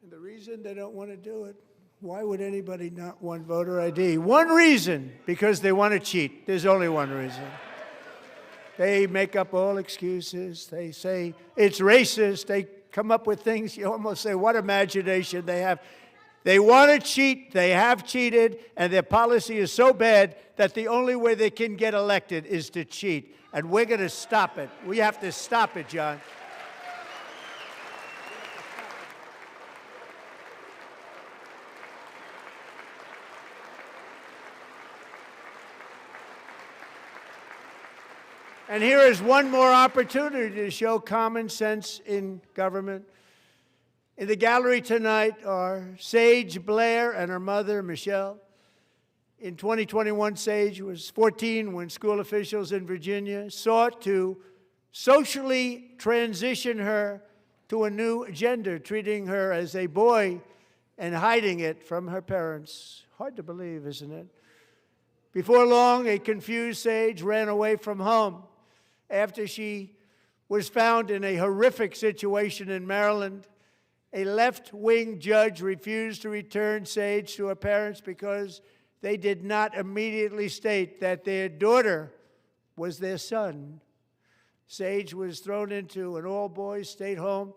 And the reason they don't want to do it, why would anybody not want voter ID? One reason, because they want to cheat. There's only one reason. They make up all excuses. They say it's racist. They come up with things you almost say, what imagination they have. They want to cheat. They have cheated. And their policy is so bad that the only way they can get elected is to cheat. And we're going to stop it. We have to stop it, John. And here is one more opportunity to show common sense in government. In the gallery tonight are Sage Blair and her mother, Michelle. In 2021, Sage was 14 when school officials in Virginia sought to socially transition her to a new gender, treating her as a boy and hiding it from her parents. Hard to believe, isn't it? Before long, a confused Sage ran away from home after she was found in a horrific situation in Maryland A left-wing judge refused to return Sage to her parents because they did not immediately state that their daughter was their son. Sage was thrown into an all-boys state home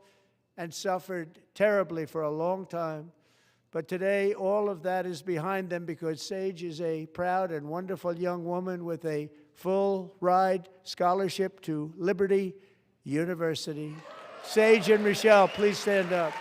and suffered terribly for a long time. But today, all of that is behind them because Sage is a proud and wonderful young woman with a full-ride scholarship to Liberty University. Sage and Michelle, please stand up.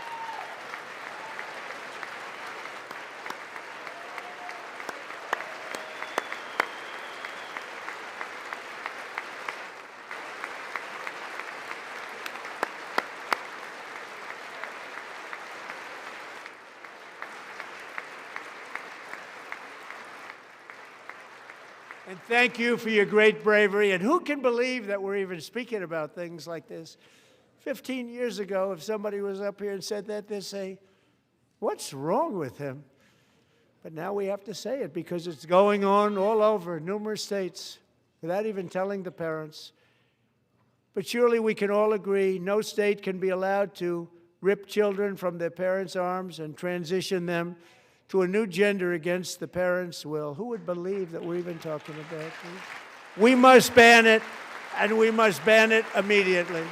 And thank you for your great bravery. And who can believe that we're even speaking about things like this? 15 years ago, if somebody was up here and said that, they'd say, what's wrong with him? But now we have to say it because it's going on all over numerous states without even telling the parents. But surely we can all agree no state can be allowed to rip children from their parents' arms and transition them to a new gender against the parents' will. Who would believe that we're even talking about this? We must ban it, and we must ban it immediately.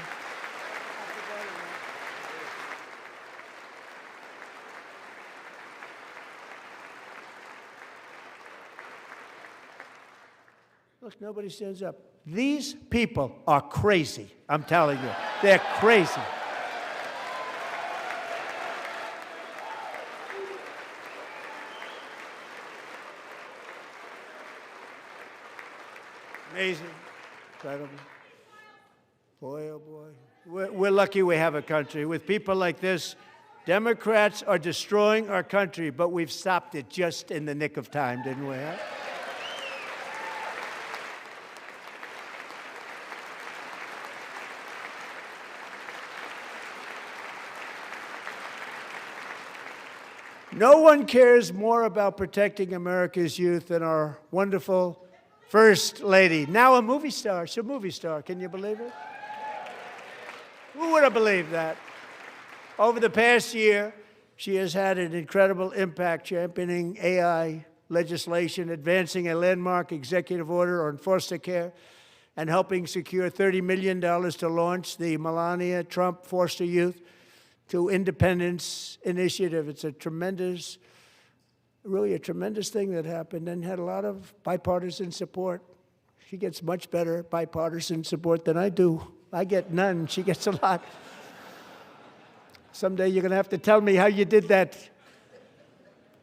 Look, nobody stands up. These people are crazy, I'm telling you. They're crazy. Amazing, incredible. Boy, oh boy. We're lucky we have a country. With people like this, Democrats are destroying our country, but we've stopped it just in the nick of time, didn't we? Huh? No one cares more about protecting America's youth than our wonderful First Lady, now a movie star. She's a movie star. Can you believe it? Who would have believed that? Over the past year, she has had an incredible impact championing AI legislation, advancing a landmark executive order on foster care, and helping secure $30 million to launch the Melania Trump Foster Youth to Independence Initiative. It's a tremendous, really a tremendous thing that happened and had a lot of bipartisan support. She gets much better bipartisan support than I do. I get none. She gets a lot. Someday you're going to have to tell me how you did that.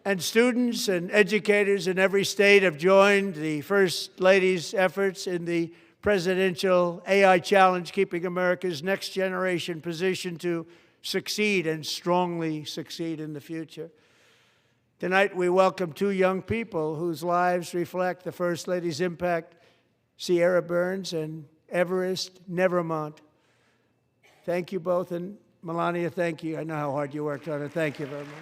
And students and educators in every state have joined the First Lady's efforts in the presidential AI challenge, keeping America's next generation positioned to succeed and strongly succeed in the future. Tonight, we welcome two young people whose lives reflect the First Lady's impact, Sierra Burns and Everest Nevermont. Thank you both, and Melania, thank you. I know how hard you worked on it. Thank you very much.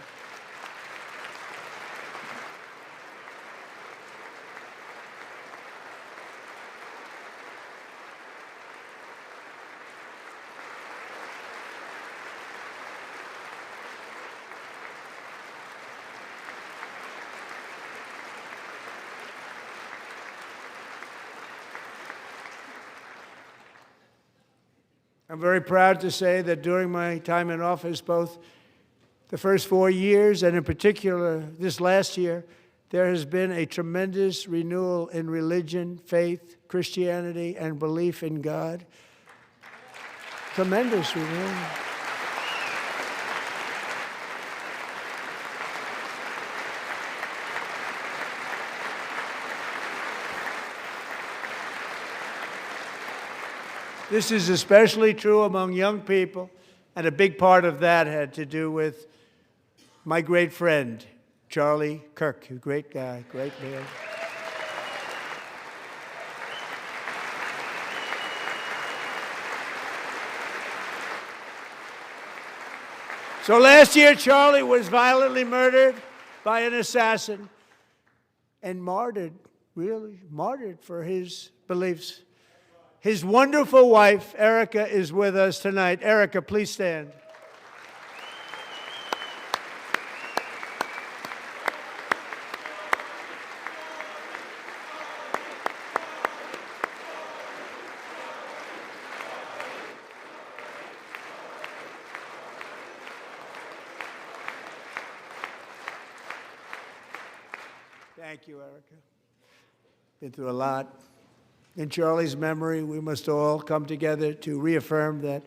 I'm very proud to say that during my time in office, both the first 4 years and in particular this last year, there has been a tremendous renewal in religion, faith, Christianity, and belief in God. Tremendous renewal. This is especially true among young people, and a big part of that had to do with my great friend, Charlie Kirk, a great guy, great man. So last year, Charlie was violently murdered by an assassin and martyred, really martyred for his beliefs. His wonderful wife, Erica, is with us tonight. Erica, please stand. Thank you, Erica. Been through a lot. In Charlie's memory, we must all come together to reaffirm that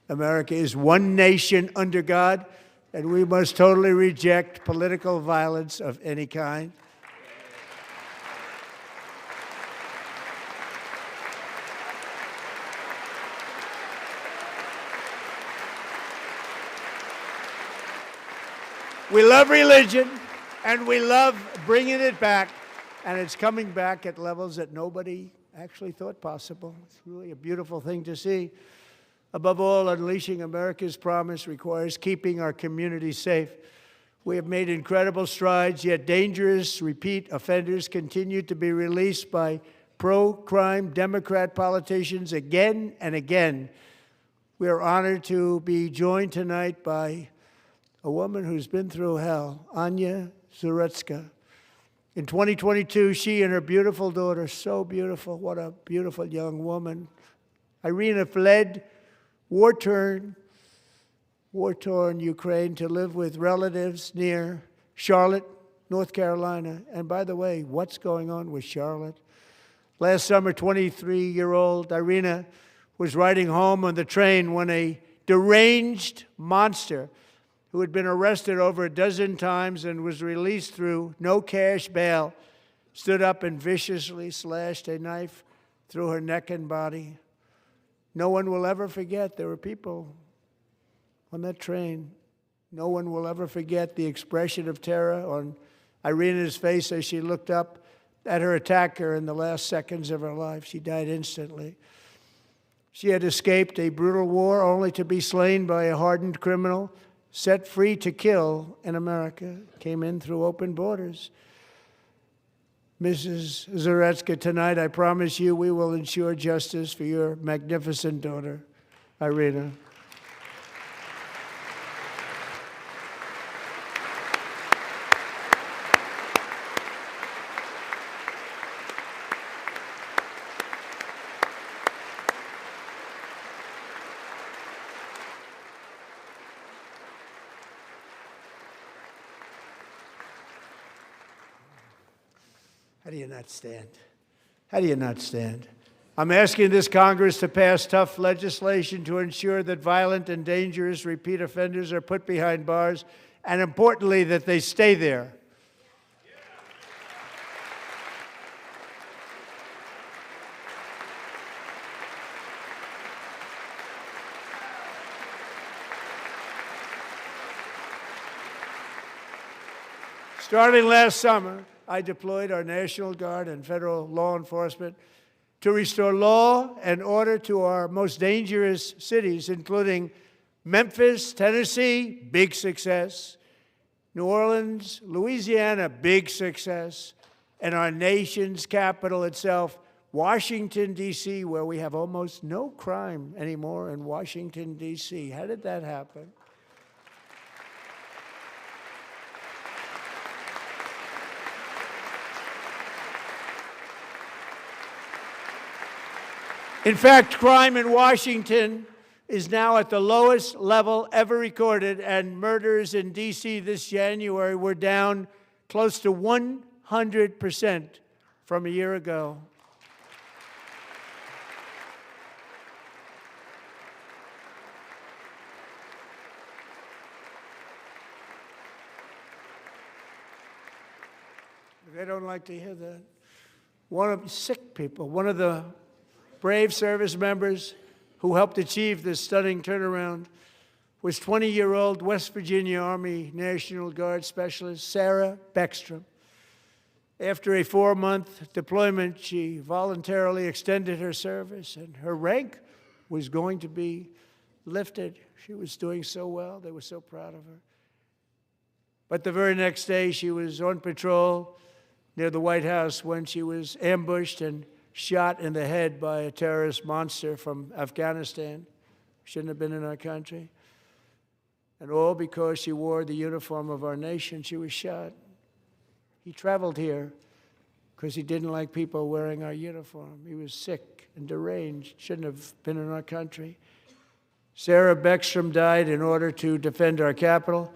America is one nation under God, and we must totally reject political violence of any kind. We love religion, and we love bringing it back, and it's coming back at levels that nobody actually thought possible. It's really a beautiful thing to see. Above all, unleashing America's promise requires keeping our communities safe. We have made incredible strides, yet dangerous repeat offenders continue to be released by pro-crime Democrat politicians again and again. We are honored to be joined tonight by a woman who's been through hell, Anya Zarutska. In 2022, she and her beautiful daughter, so beautiful, what a beautiful young woman, Irina, fled war-torn Ukraine to live with relatives near Charlotte, North Carolina. And by the way, what's going on with Charlotte? Last summer, 23-year-old Irina was riding home on the train when a deranged monster who had been arrested over a dozen times and was released through no cash bail, stood up and viciously slashed a knife through her neck and body. No one will ever forget there were people on that train. No one will ever forget the expression of terror on Irina's face as she looked up at her attacker in the last seconds of her life. She died instantly. She had escaped a brutal war only to be slain by a hardened criminal, set free to kill in America, came in through open borders. Mrs. Zarutska, tonight I promise you we will ensure justice for your magnificent daughter, Irina. How do you not stand? How do you not stand? I'm asking this Congress to pass tough legislation to ensure that violent and dangerous repeat offenders are put behind bars, and importantly, that they stay there. Starting last summer, I deployed our National Guard and federal law enforcement to restore law and order to our most dangerous cities, including Memphis, Tennessee, big success, New Orleans, Louisiana, big success, and our nation's capital itself, Washington, D.C., where we have almost no crime anymore in Washington, D.C. How did that happen? In fact, crime in Washington is now at the lowest level ever recorded, and murders in D.C. this January were down close to 100% from a year ago. They don't like to hear that. One of the brave service members who helped achieve this stunning turnaround was 20-year-old West Virginia Army National Guard Specialist Sarah Beckstrom. After a 4-month deployment, she voluntarily extended her service, and her rank was going to be lifted. She was doing so well. They were so proud of her. But the very next day, she was on patrol near the White House when she was ambushed and shot in the head by a terrorist monster from Afghanistan. Shouldn't have been in our country. And all because she wore the uniform of our nation, she was shot. He traveled here because he didn't like people wearing our uniform. He was sick and deranged, shouldn't have been in our country. Sarah Beckstrom died in order to defend our capital,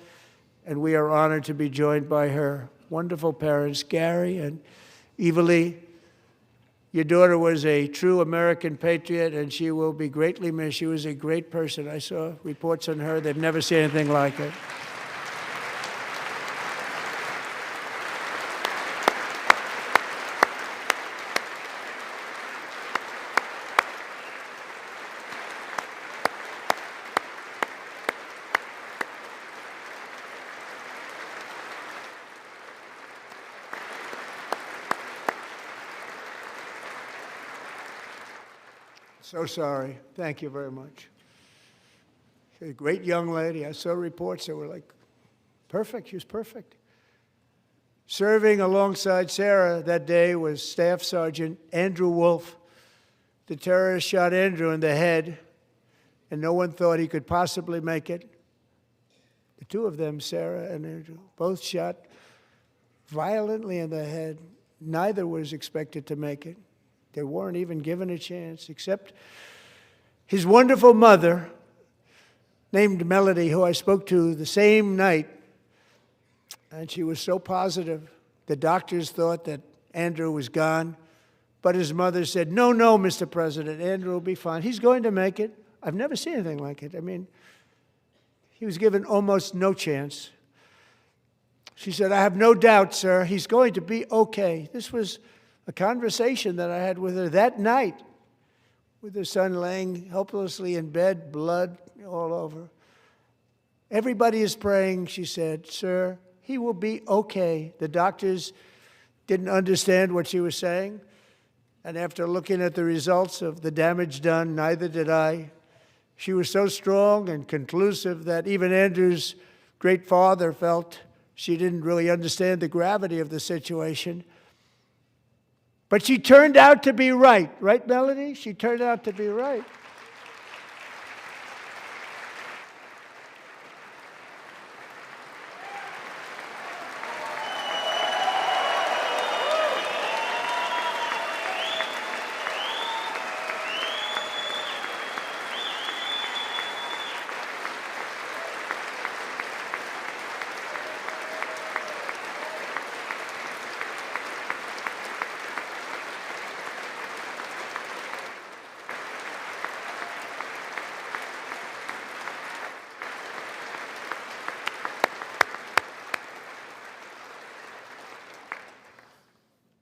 and we are honored to be joined by her wonderful parents, Gary and Evalie. Your daughter was a true American patriot, and she will be greatly missed. She was a great person. I saw reports on her. They've never seen anything like it. So sorry. Thank you very much. She's a great young lady. I saw reports that were like perfect. She was perfect. Serving alongside Sarah that day was Staff Sergeant Andrew Wolf. The terrorist shot Andrew in the head, and no one thought he could possibly make it. The two of them, Sarah and Andrew, both shot violently in the head. Neither was expected to make it. They weren't even given a chance, except his wonderful mother, named Melody, who I spoke to the same night, and she was so positive. The doctors thought that Andrew was gone, but his mother said, no, Mr. President, Andrew will be fine. He's going to make it. I've never seen anything like it. I mean, he was given almost no chance. She said, I have no doubt, sir, he's going to be okay. This was a conversation that I had with her that night, with her son laying helplessly in bed, blood all over. Everybody is praying, she said, sir, he will be okay. The doctors didn't understand what she was saying, and after looking at the results of the damage done, neither did I. She was so strong and conclusive that even Andrew's great father felt she didn't really understand the gravity of the situation. But she turned out to be right. Right, Melody? She turned out to be right.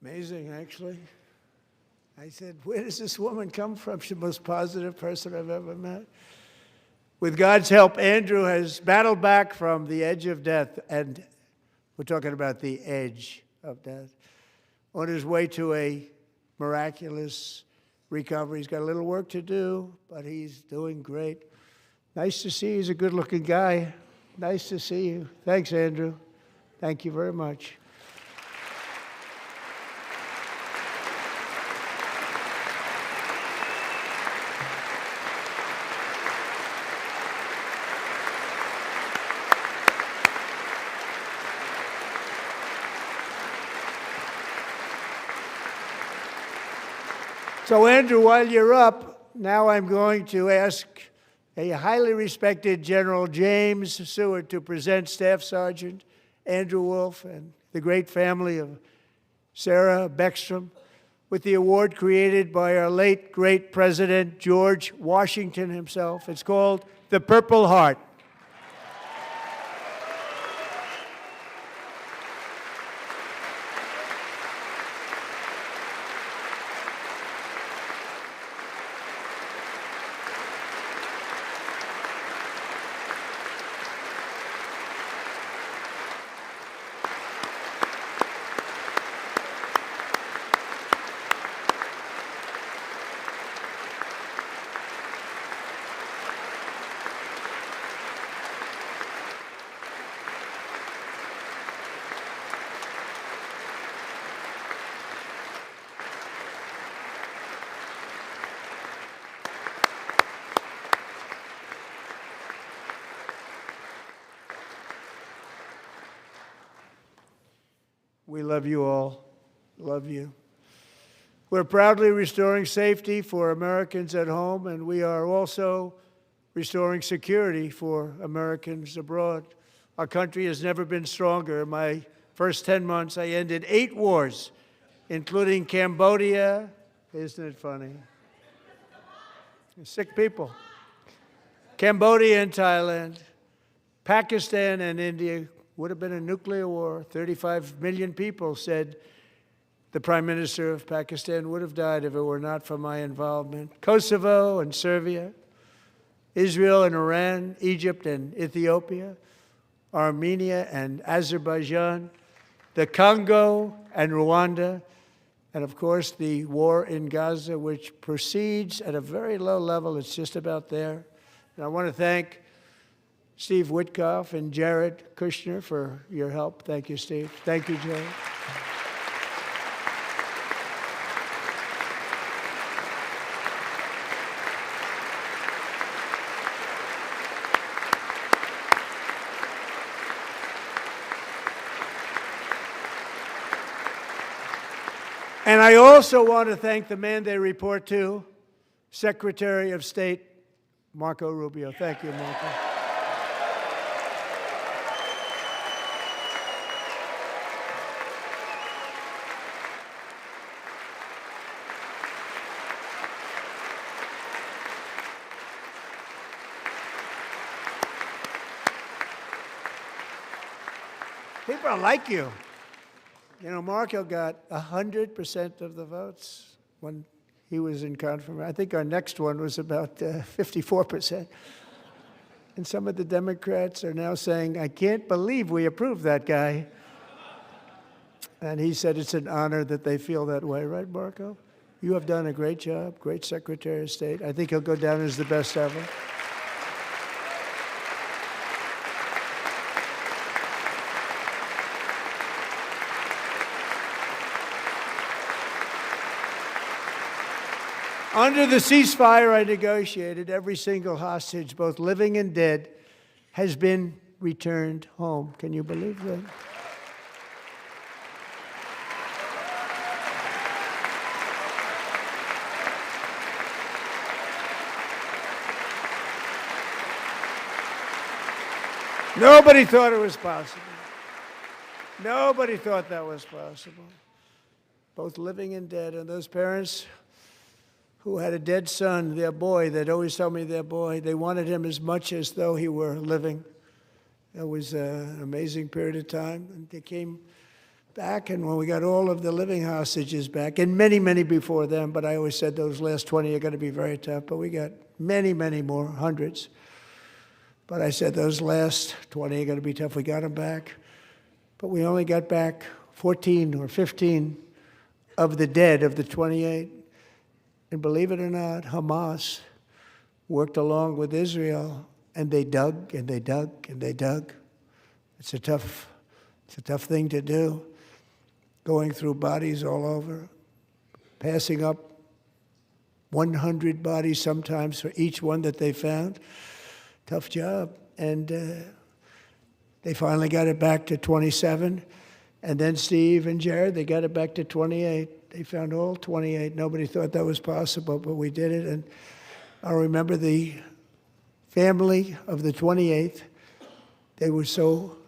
Amazing, actually. I said, where does this woman come from? She's the most positive person I've ever met. With God's help, Andrew has battled back from the edge of death, and we're talking about the edge of death, on his way to a miraculous recovery. He's got a little work to do, but he's doing great. Nice to see you. He's a good-looking guy. Nice to see you. Thanks, Andrew. Thank you very much. So, Andrew, while you're up, now I'm going to ask a highly respected General James Seward to present Staff Sergeant Andrew Wolf and the great family of Sarah Beckstrom with the award created by our late, great President George Washington himself. It's called the Purple Heart. We love you all. Love you. We're proudly restoring safety for Americans at home, and we are also restoring security for Americans abroad. Our country has never been stronger. My first 10 months, I ended 8 wars, including Cambodia. Isn't it funny? Sick people. Cambodia and Thailand, Pakistan and India. Would have been a nuclear war. 35 million people said the Prime Minister of Pakistan would have died if it were not for my involvement. Kosovo and Serbia, Israel and Iran, Egypt and Ethiopia, Armenia and Azerbaijan, the Congo and Rwanda, and of course the war in Gaza, which proceeds at a very low level. It's just about there. And I want to thank Steve Witkoff and Jared Kushner for your help. Thank you, Steve. Thank you, Jared. And I also want to thank the man they report to, Secretary of State Marco Rubio. Thank you, Marco. People like you. You know, Marco got 100% of the votes when he was in confirmation. I think our next one was about 54%. And some of the Democrats are now saying, I can't believe we approved that guy. And he said it's an honor that they feel that way, right, Marco? You have done a great job, great Secretary of State. I think he'll go down as the best ever. Under the ceasefire I negotiated, every single hostage, both living and dead, has been returned home. Can you believe that? Nobody thought it was possible. Nobody thought that was possible. Both living and dead. And those parents who had a dead son, their boy, they'd always tell me their boy, they wanted him as much as though he were living. It was an amazing period of time. And they came back, and when we got all of the living hostages back, and many, many before them, but I always said those last 20 are going to be very tough, but we got many, many more, hundreds. But I said those last 20 are going to be tough. We got them back. But we only got back 14 or 15 of the dead of the 28. And believe it or not, Hamas worked along with Israel, and they dug and they dug and they dug. It's a tough thing to do, going through bodies all over, passing up 100 bodies sometimes for each one that they found. Tough job. And they finally got it back to 27. And then Steve and Jared, they got it back to 28. They found all 28. Nobody thought that was possible, but we did it. And I remember the family of the 28th. They were so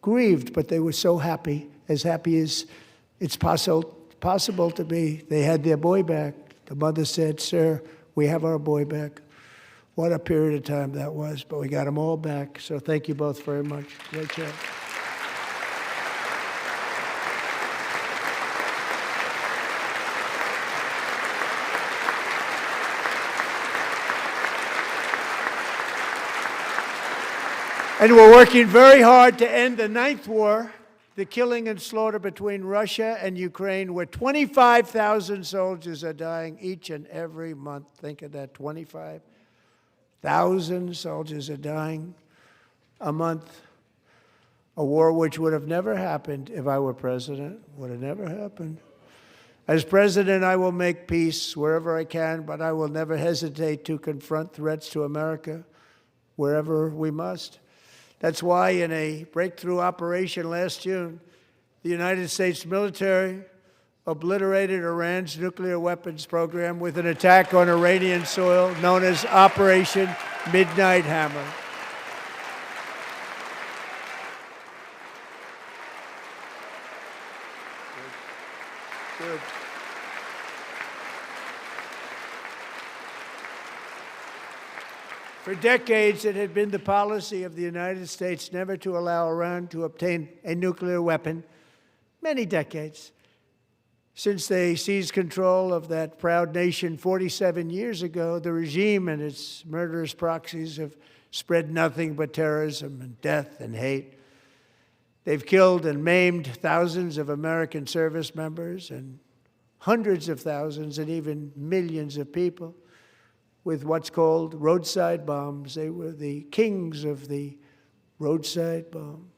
grieved, but they were so happy as it's possible to be. They had their boy back. The mother said, "Sir, we have our boy back." What a period of time that was, but we got them all back. So thank you both very much. Great job. And we're working very hard to end the 9th war, the killing and slaughter between Russia and Ukraine, where 25,000 soldiers are dying each and every month. Think of that, 25,000 soldiers are dying a month. A war which would have never happened if I were president, would have never happened. As president, I will make peace wherever I can, but I will never hesitate to confront threats to America wherever we must. That's why in a breakthrough operation last June, the United States military obliterated Iran's nuclear weapons program with an attack on Iranian soil known as Operation Midnight Hammer. For decades, it had been the policy of the United States never to allow Iran to obtain a nuclear weapon. Many decades. Since they seized control of that proud nation 47 years ago, the regime and its murderous proxies have spread nothing but terrorism and death and hate. They've killed and maimed thousands of American service members and hundreds of thousands and even millions of people with what's called roadside bombs. They were the kings of the roadside bomb.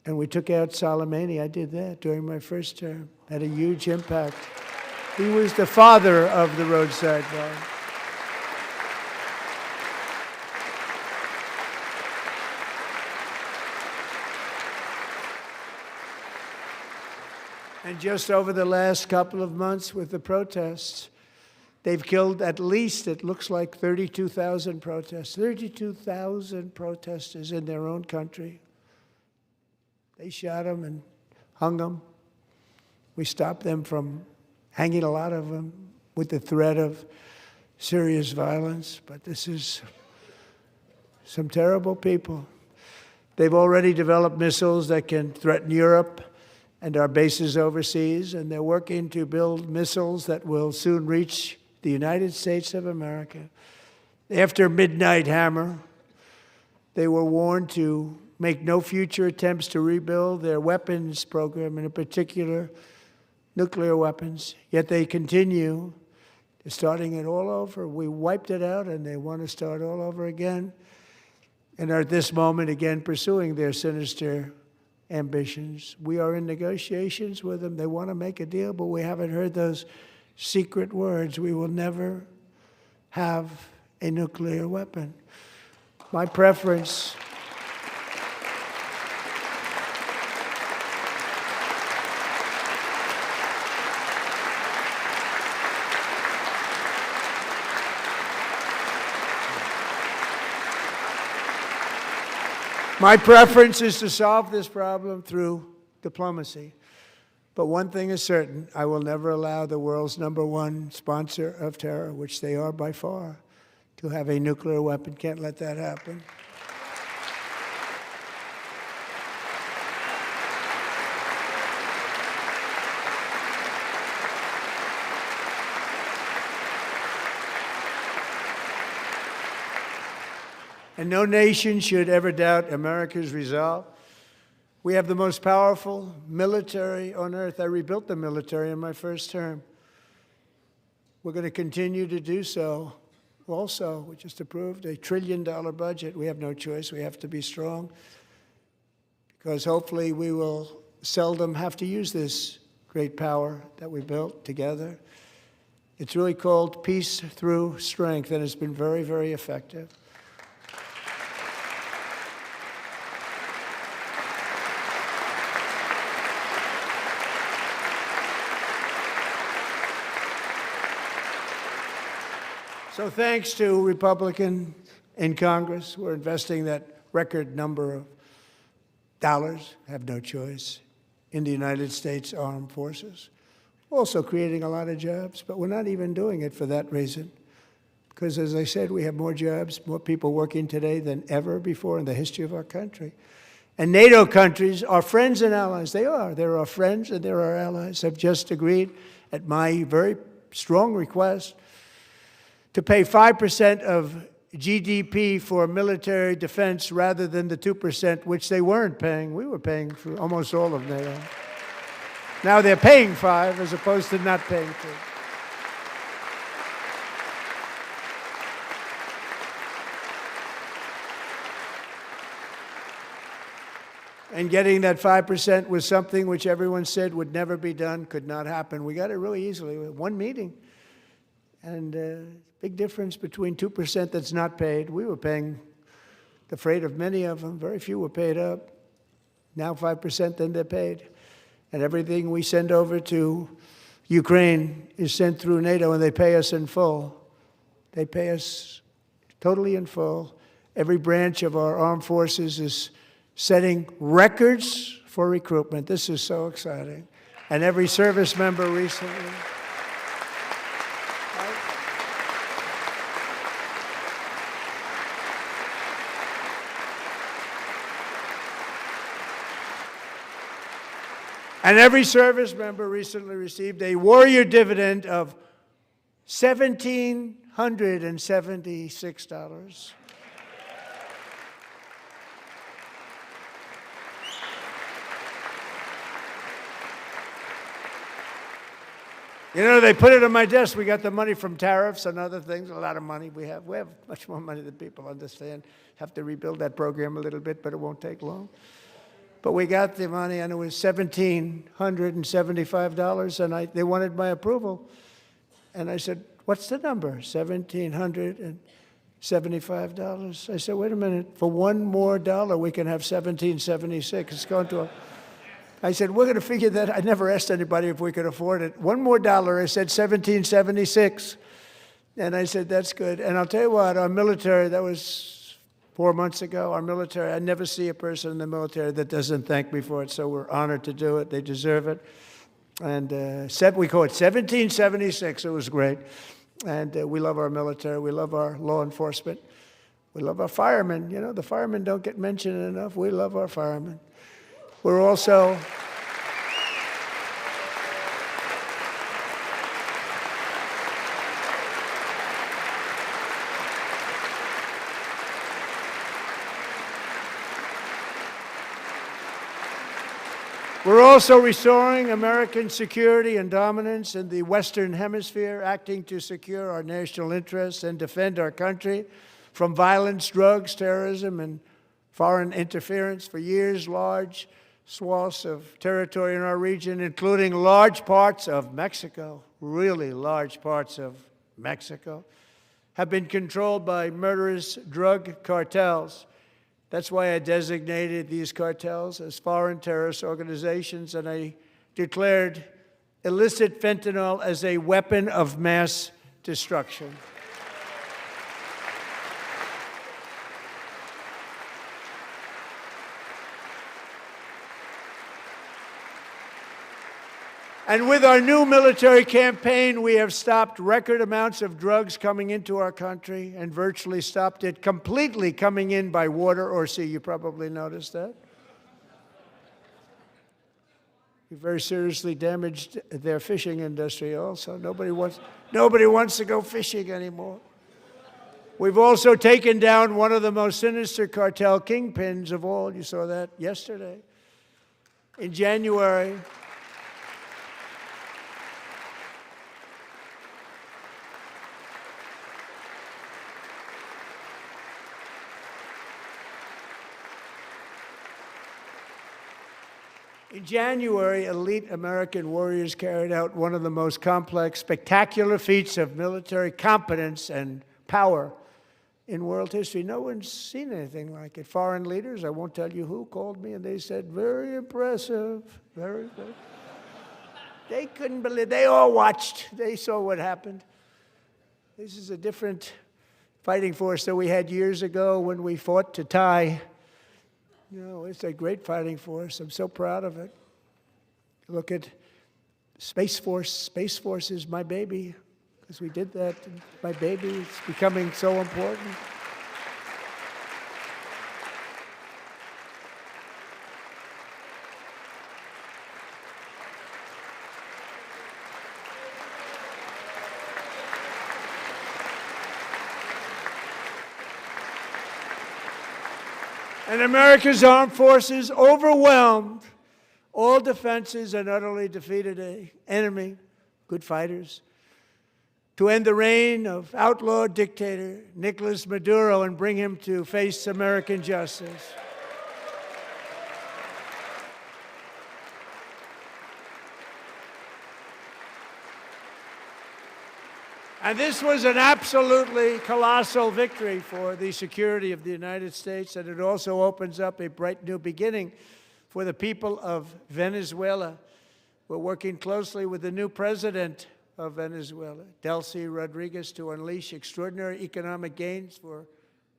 And we took out Soleimani. I did that during my first term. Had a huge impact. He was the father of the roadside bomb. And just over the last couple of months with the protests, they've killed at least, it looks like, 32,000 protesters. 32,000 protesters in their own country. They shot them and hung them. We stopped them from hanging a lot of them with the threat of serious violence. But this is some terrible people. They've already developed missiles that can threaten Europe and our bases overseas, and they're working to build missiles that will soon reach the United States of America. After Midnight Hammer, they were warned to make no future attempts to rebuild their weapons program, and in particular, nuclear weapons. Yet they continue. They're starting it all over. We wiped it out, and they want to start all over again, and are at this moment again pursuing their sinister ambitions. We are in negotiations with them. They want to make a deal, but we haven't heard those secret words. We will never have a nuclear weapon. My preference is to solve this problem through diplomacy. But one thing is certain, I will never allow the world's #1 sponsor of terror, which they are by far, to have a nuclear weapon. Can't let that happen. And no nation should ever doubt America's resolve. We have the most powerful military on earth. I rebuilt the military in my first term. We're going to continue to do so. Also, we just approved a $1 trillion budget. We have no choice. We have to be strong, because hopefully we will seldom have to use this great power that we built together. It's really called peace through strength, and it's been very, very effective. So thanks to Republicans in Congress who are investing that record number of dollars, have no choice, in the United States Armed Forces. Also creating a lot of jobs, but we're not even doing it for that reason. Because as I said, we have more jobs, more people working today than ever before in the history of our country. And NATO countries are friends and allies. They are. They're our friends and they're our allies. Have just agreed, at my very strong request, to pay 5% of GDP for military defense rather than the 2%, which they weren't paying. We were paying for almost all of NATO. Now they're paying 5 as opposed to not paying 2. And getting that 5% was something which everyone said would never be done, could not happen. We got it really easily with one meeting. And big difference between 2% that's not paid. We were paying the freight of many of them. Very few were paid up. Now 5%, then they're paid. And everything we send over to Ukraine is sent through NATO, and they pay us in full. They pay us totally in full. Every branch of our armed forces is setting records for recruitment. This is so exciting. And every service member recently. And every service member recently received a warrior dividend of $1,776. You know, they put it on my desk. We got the money from tariffs and other things, a lot of money we have. We have much more money than people understand. Have to rebuild that program a little bit, but it won't take long. But we got the money, and it was $1,775, and they wanted my approval. And I said, what's the number? $1,775. I said, wait a minute. For one more dollar, we can have $1,776. It's going to I said, we're going to figure that. I never asked anybody if we could afford it. One more dollar, I said $1,776. And I said, that's good. And I'll tell you what, our military, that was 4 months ago, our military, I never see a person in the military that doesn't thank me for it, so we're honored to do it. They deserve it. And we call it 1776. It was great. And we love our military. We love our law enforcement. We love our firemen. You know, the firemen don't get mentioned enough. We love our firemen. We're also restoring American security and dominance in the Western Hemisphere, acting to secure our national interests and defend our country from violence, drugs, terrorism, and foreign interference. For years, large swaths of territory in our region, including large parts of Mexico, really large parts of Mexico, have been controlled by murderous drug cartels. That's why I designated these cartels as foreign terrorist organizations, and I declared illicit fentanyl as a weapon of mass destruction. And with our new military campaign, we have stopped record amounts of drugs coming into our country and virtually stopped it completely coming in by water or sea. You probably noticed that. We very seriously damaged their fishing industry also. Nobody wants to go fishing anymore. We've also taken down one of the most sinister cartel kingpins of all. You saw that yesterday. In January, elite American warriors carried out one of the most complex, spectacular feats of military competence and power in world history. No one's seen anything like it. Foreign leaders, I won't tell you who, called me and they said, very impressive, very good. They couldn't believe, they all watched, they saw what happened. This is a different fighting force that we had years ago when we fought to tie. You know, it's a great fighting force. I'm so proud of it. Look at Space Force. Space Force is my baby, because we did that. My baby, it's becoming so important. And America's armed forces overwhelmed all defenses and utterly defeated an enemy, good fighters, to end the reign of outlaw dictator Nicolas Maduro and bring him to face American justice. And this was an absolutely colossal victory for the security of the United States, and it also opens up a bright new beginning for the people of Venezuela. We're working closely with the new president of Venezuela, Delcy Rodriguez, to unleash extraordinary economic gains for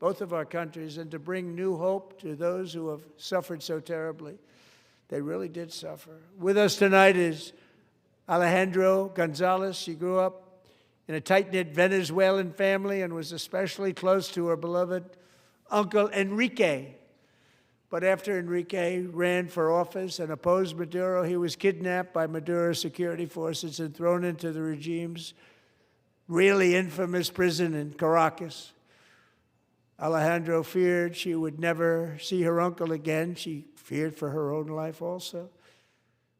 both of our countries and to bring new hope to those who have suffered so terribly. They really did suffer. With us tonight is Alejandro Gonzalez. She grew up in a tight-knit Venezuelan family and was especially close to her beloved Uncle Enrique, But after Enrique ran for office and opposed Maduro, he was kidnapped by Maduro's security forces and thrown into the regime's really infamous prison in Caracas. Alejandro feared she would never see her uncle again. She feared for her own life also.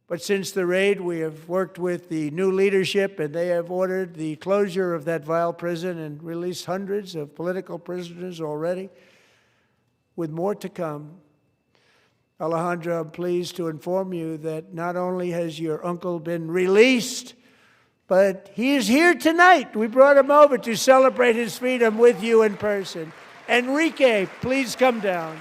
But since the raid, we have worked with the new leadership, and they have ordered the closure of that vile prison and released hundreds of political prisoners already, with more to come. Alejandro, I'm pleased to inform you that not only has your uncle been released, but he is here tonight. We brought him over to celebrate his freedom with you in person. Enrique, please come down.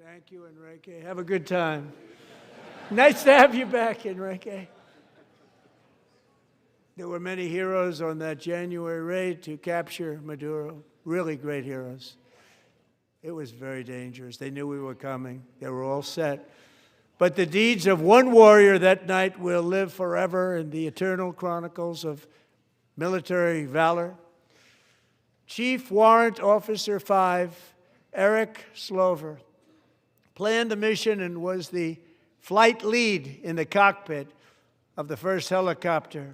Thank you, Enrique. Have a good time. Nice to have you back, Enrique. There were many heroes on that January raid to capture Maduro, really great heroes. It was very dangerous. They knew we were coming. They were all set. But the deeds of one warrior that night will live forever in the eternal chronicles of military valor. Chief Warrant Officer 5, Eric Slover, planned the mission and was the flight lead in the cockpit of the first helicopter,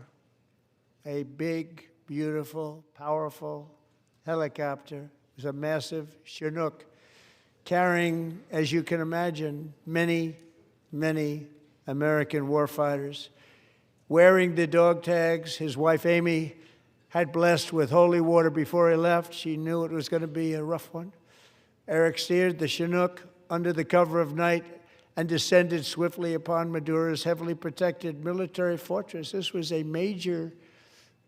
a big, beautiful, powerful helicopter. It was a massive Chinook carrying, as you can imagine, many, many American warfighters. Wearing the dog tags, his wife Amy had blessed with holy water before he left. She knew it was going to be a rough one. Eric steered the Chinook under the cover of night and descended swiftly upon Maduro's heavily protected military fortress. This was a major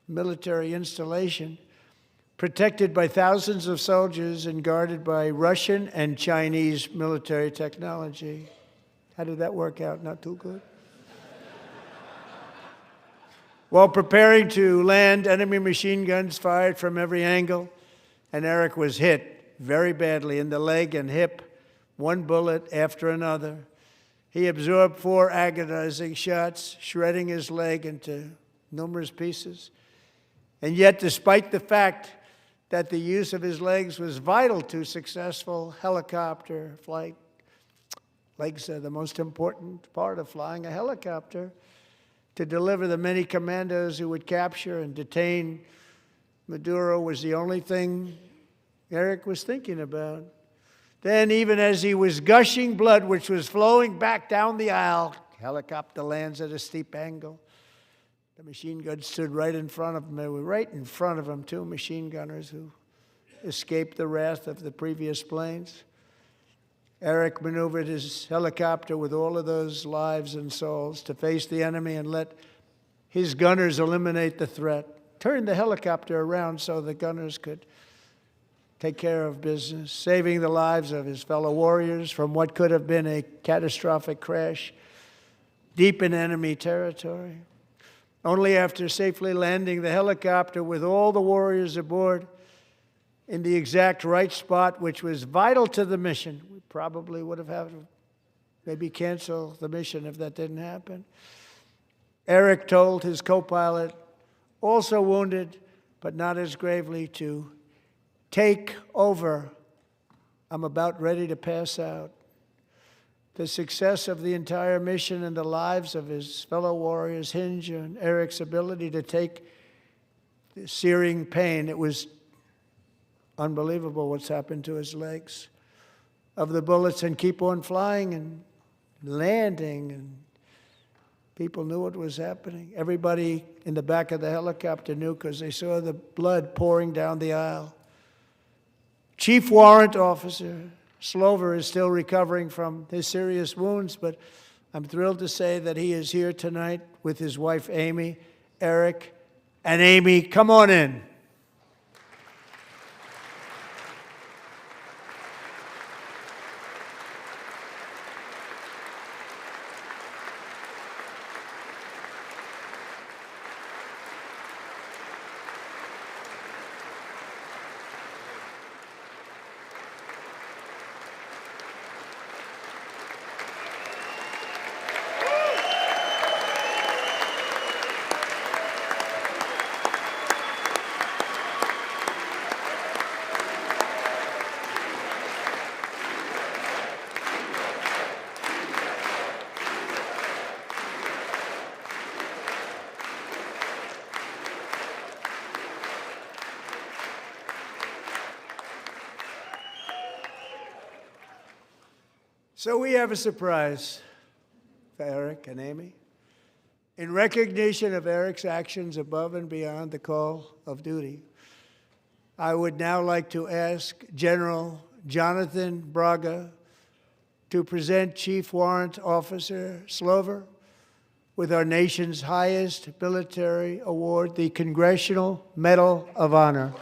military installation, protected by thousands of soldiers and guarded by Russian and Chinese military technology. How did that work out? Not too good. While preparing to land, enemy machine guns fired from every angle, and Eric was hit very badly in the leg and hip, one bullet after another. He absorbed 4 agonizing shots, shredding his leg into numerous pieces. And yet, despite the fact that the use of his legs was vital to successful helicopter flight, legs are the most important part of flying a helicopter, to deliver the many commandos who would capture and detain Maduro was the only thing Eric was thinking about. Then, even as he was gushing blood, which was flowing back down the aisle, helicopter lands at a steep angle. The machine guns stood right in front of him. They were right in front of him, 2 machine gunners who escaped the wrath of the previous planes. Eric maneuvered his helicopter with all of those lives and souls to face the enemy and let his gunners eliminate the threat. Turned the helicopter around so the gunners could take care of business, saving the lives of his fellow warriors from what could have been a catastrophic crash deep in enemy territory. Only after safely landing the helicopter with all the warriors aboard in the exact right spot, which was vital to the mission. We probably would have had to maybe cancel the mission if that didn't happen. Eric told his co-pilot, also wounded, but not as gravely, to take over. I'm about ready to pass out. The success of the entire mission and the lives of his fellow warriors hinge on Eric's ability to take the searing pain. It was unbelievable what's happened to his legs of the bullets and keep on flying and landing, and people knew what was happening. Everybody in the back of the helicopter knew because they saw the blood pouring down the aisle. Chief Warrant Officer Slover is still recovering from his serious wounds, but I'm thrilled to say that he is here tonight with his wife, Amy. Eric and Amy, come on in. So we have a surprise for Eric and Amy. In recognition of Eric's actions above and beyond the call of duty, I would now like to ask General Jonathan Braga to present Chief Warrant Officer Slover with our nation's highest military award, the Congressional Medal of Honor.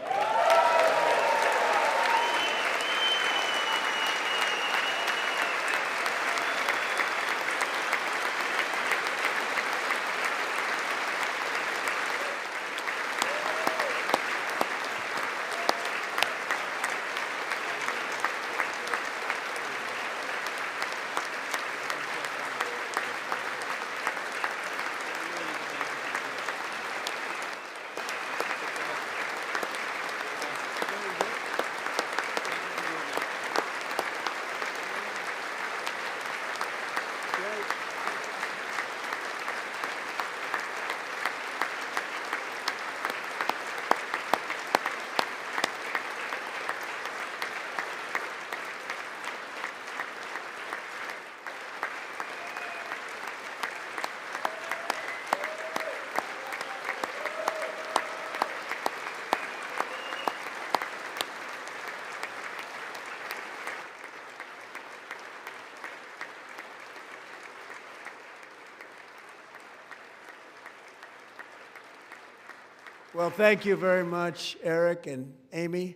Well, thank you very much, Eric and Amy.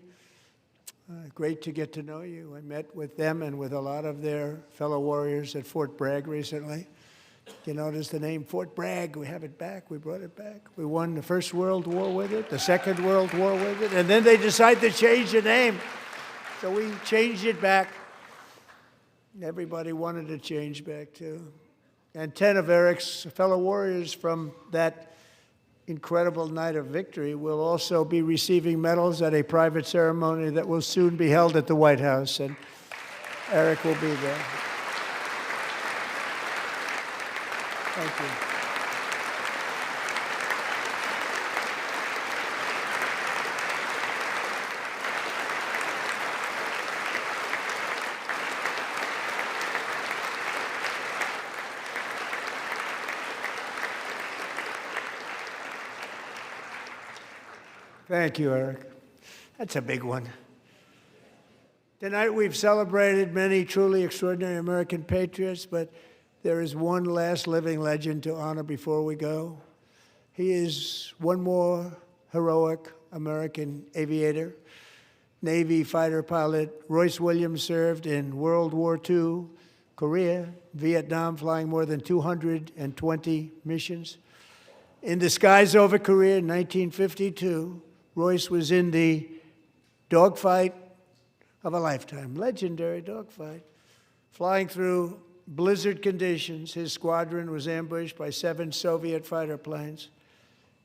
Great to get to know you. I met with them and with a lot of their fellow warriors at Fort Bragg recently. You notice the name Fort Bragg, we have it back, we brought it back. We won the First World War with it, the Second World War with it, and then they decided to change the name. So we changed it back. Everybody wanted to change back too. And 10 of Eric's fellow warriors from that incredible night of victory will also be receiving medals at a private ceremony that will soon be held at the White House, and Eric will be there. Thank you. Thank you, Eric. That's a big one. Tonight we've celebrated many truly extraordinary American patriots, but there is one last living legend to honor before we go. He is one more heroic American aviator. Navy fighter pilot Royce Williams served in World War II, Korea, Vietnam, flying more than 220 missions. In the skies over Korea in 1952, Royce was in the dogfight of a lifetime, legendary dogfight. Flying through blizzard conditions, his squadron was ambushed by 7 Soviet fighter planes.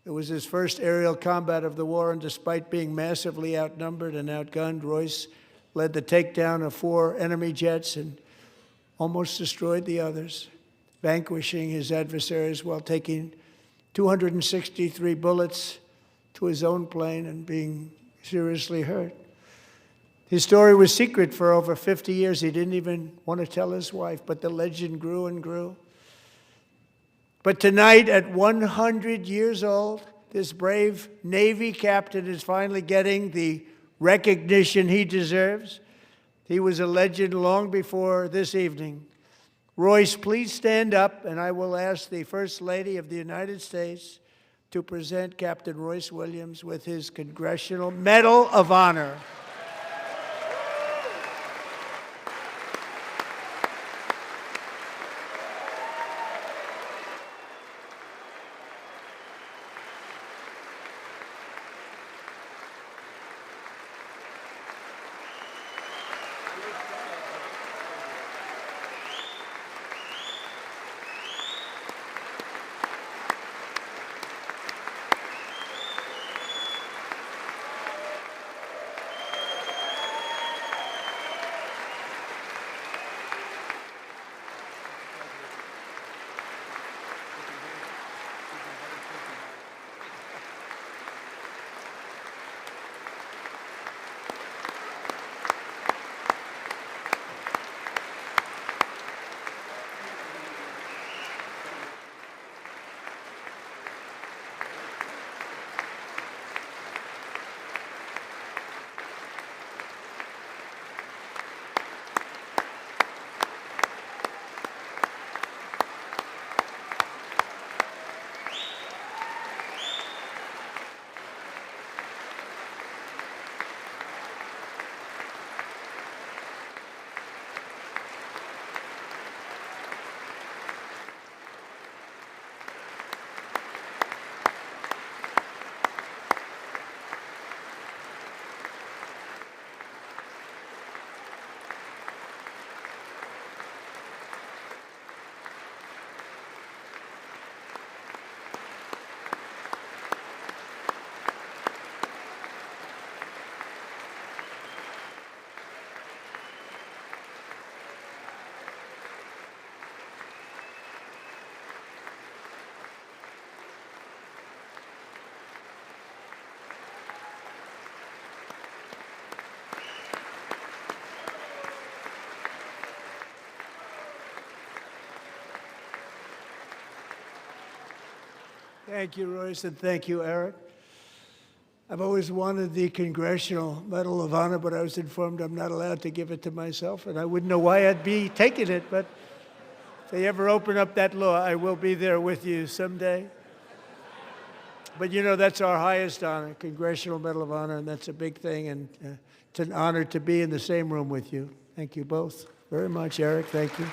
It was his first aerial combat of the war, and despite being massively outnumbered and outgunned, Royce led the takedown of 4 enemy jets and almost destroyed the others, vanquishing his adversaries while taking 263 bullets to his own plane and being seriously hurt. His story was secret for over 50 years. He didn't even want to tell his wife, but the legend grew and grew. But tonight, at 100 years old, this brave Navy captain is finally getting the recognition he deserves. He was a legend long before this evening. Royce, please stand up, and I will ask the First Lady of the United States to present Captain Royce Williams with his Congressional Medal of Honor. Thank you, Royce, and thank you, Eric. I've always wanted the Congressional Medal of Honor, but I was informed I'm not allowed to give it to myself, and I wouldn't know why I'd be taking it, but if they ever open up that law, I will be there with you someday. But you know, that's our highest honor, Congressional Medal of Honor, and that's a big thing, and it's an honor to be in the same room with you. Thank you both very much, Eric. Thank you.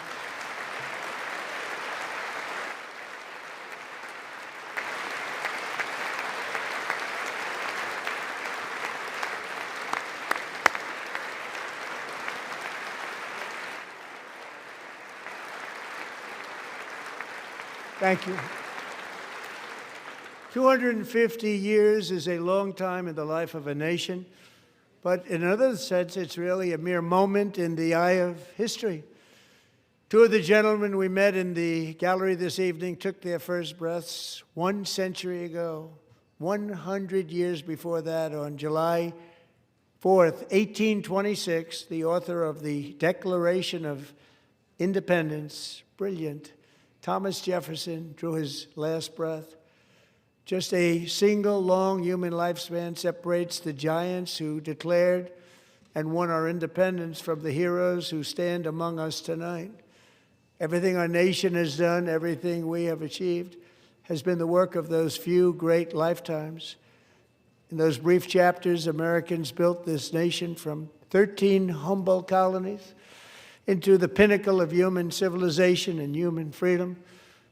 Thank you. 250 years is a long time in the life of a nation, but in another sense, it's really a mere moment in the eye of history. Two of the gentlemen we met in the gallery this evening took their first breaths 1 century ago, 100 years before that, on July 4th, 1826, the author of the Declaration of Independence, brilliant, Thomas Jefferson, drew his last breath. Just a single long human lifespan separates the giants who declared and won our independence from the heroes who stand among us tonight. Everything our nation has done, everything we have achieved, has been the work of those few great lifetimes. In those brief chapters, Americans built this nation from 13 humble colonies into the pinnacle of human civilization and human freedom,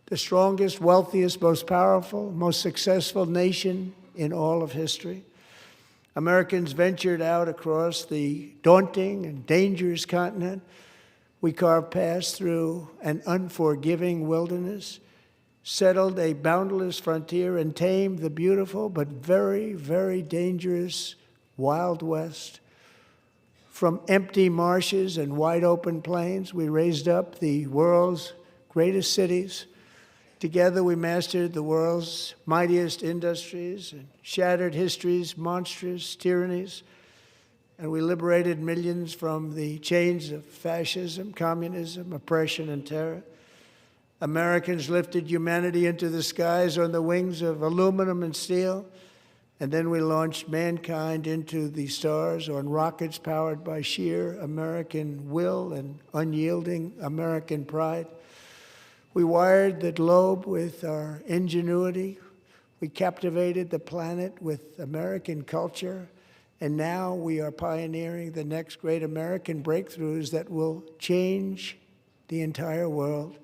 the strongest, wealthiest, most powerful, most successful nation in all of history. Americans ventured out across the daunting and dangerous continent. We carved paths through an unforgiving wilderness, settled a boundless frontier, and tamed the beautiful but very, very dangerous Wild West. From empty marshes and wide open plains, we raised up the world's greatest cities. Together, we mastered the world's mightiest industries and shattered history's monstrous tyrannies. And we liberated millions from the chains of fascism, communism, oppression, and terror. Americans lifted humanity into the skies on the wings of aluminum and steel. And then we launched mankind into the stars on rockets powered by sheer American will and unyielding American pride. We wired the globe with our ingenuity. We captivated the planet with American culture. And now we are pioneering the next great American breakthroughs that will change the entire world.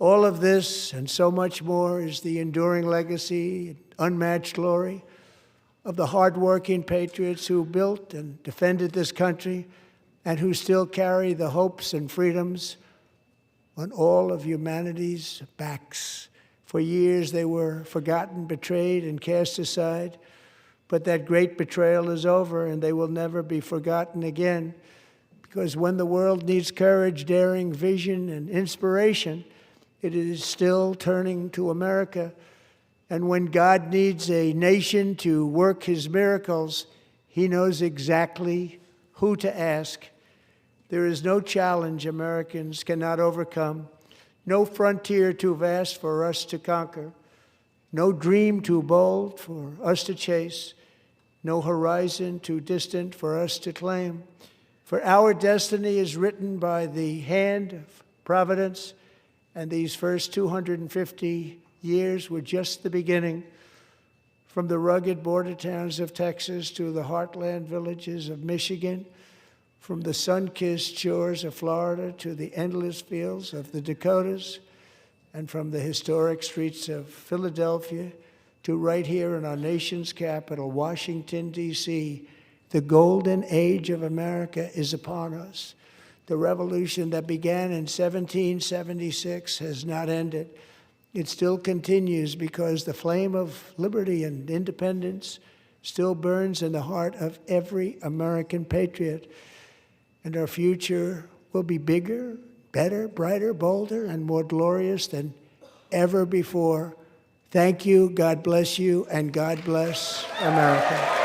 All of this and so much more is the enduring legacy, unmatched glory of the hardworking patriots who built and defended this country and who still carry the hopes and freedoms on all of humanity's backs. For years they were forgotten, betrayed, and cast aside. But that great betrayal is over, and they will never be forgotten again. Because when the world needs courage, daring, vision, and inspiration, it is still turning to America. And when God needs a nation to work his miracles, he knows exactly who to ask. There is no challenge Americans cannot overcome, no frontier too vast for us to conquer, no dream too bold for us to chase, no horizon too distant for us to claim. For our destiny is written by the hand of providence, and these first 250 years were just the beginning. From the rugged border towns of Texas to the heartland villages of Michigan, from the sun-kissed shores of Florida to the endless fields of the Dakotas, and from the historic streets of Philadelphia to right here in our nation's capital, Washington, D.C., the golden age of America is upon us. The revolution that began in 1776 has not ended. It still continues because the flame of liberty and independence still burns in the heart of every American patriot. And our future will be bigger, better, brighter, bolder, and more glorious than ever before. Thank you, God bless you, and God bless America.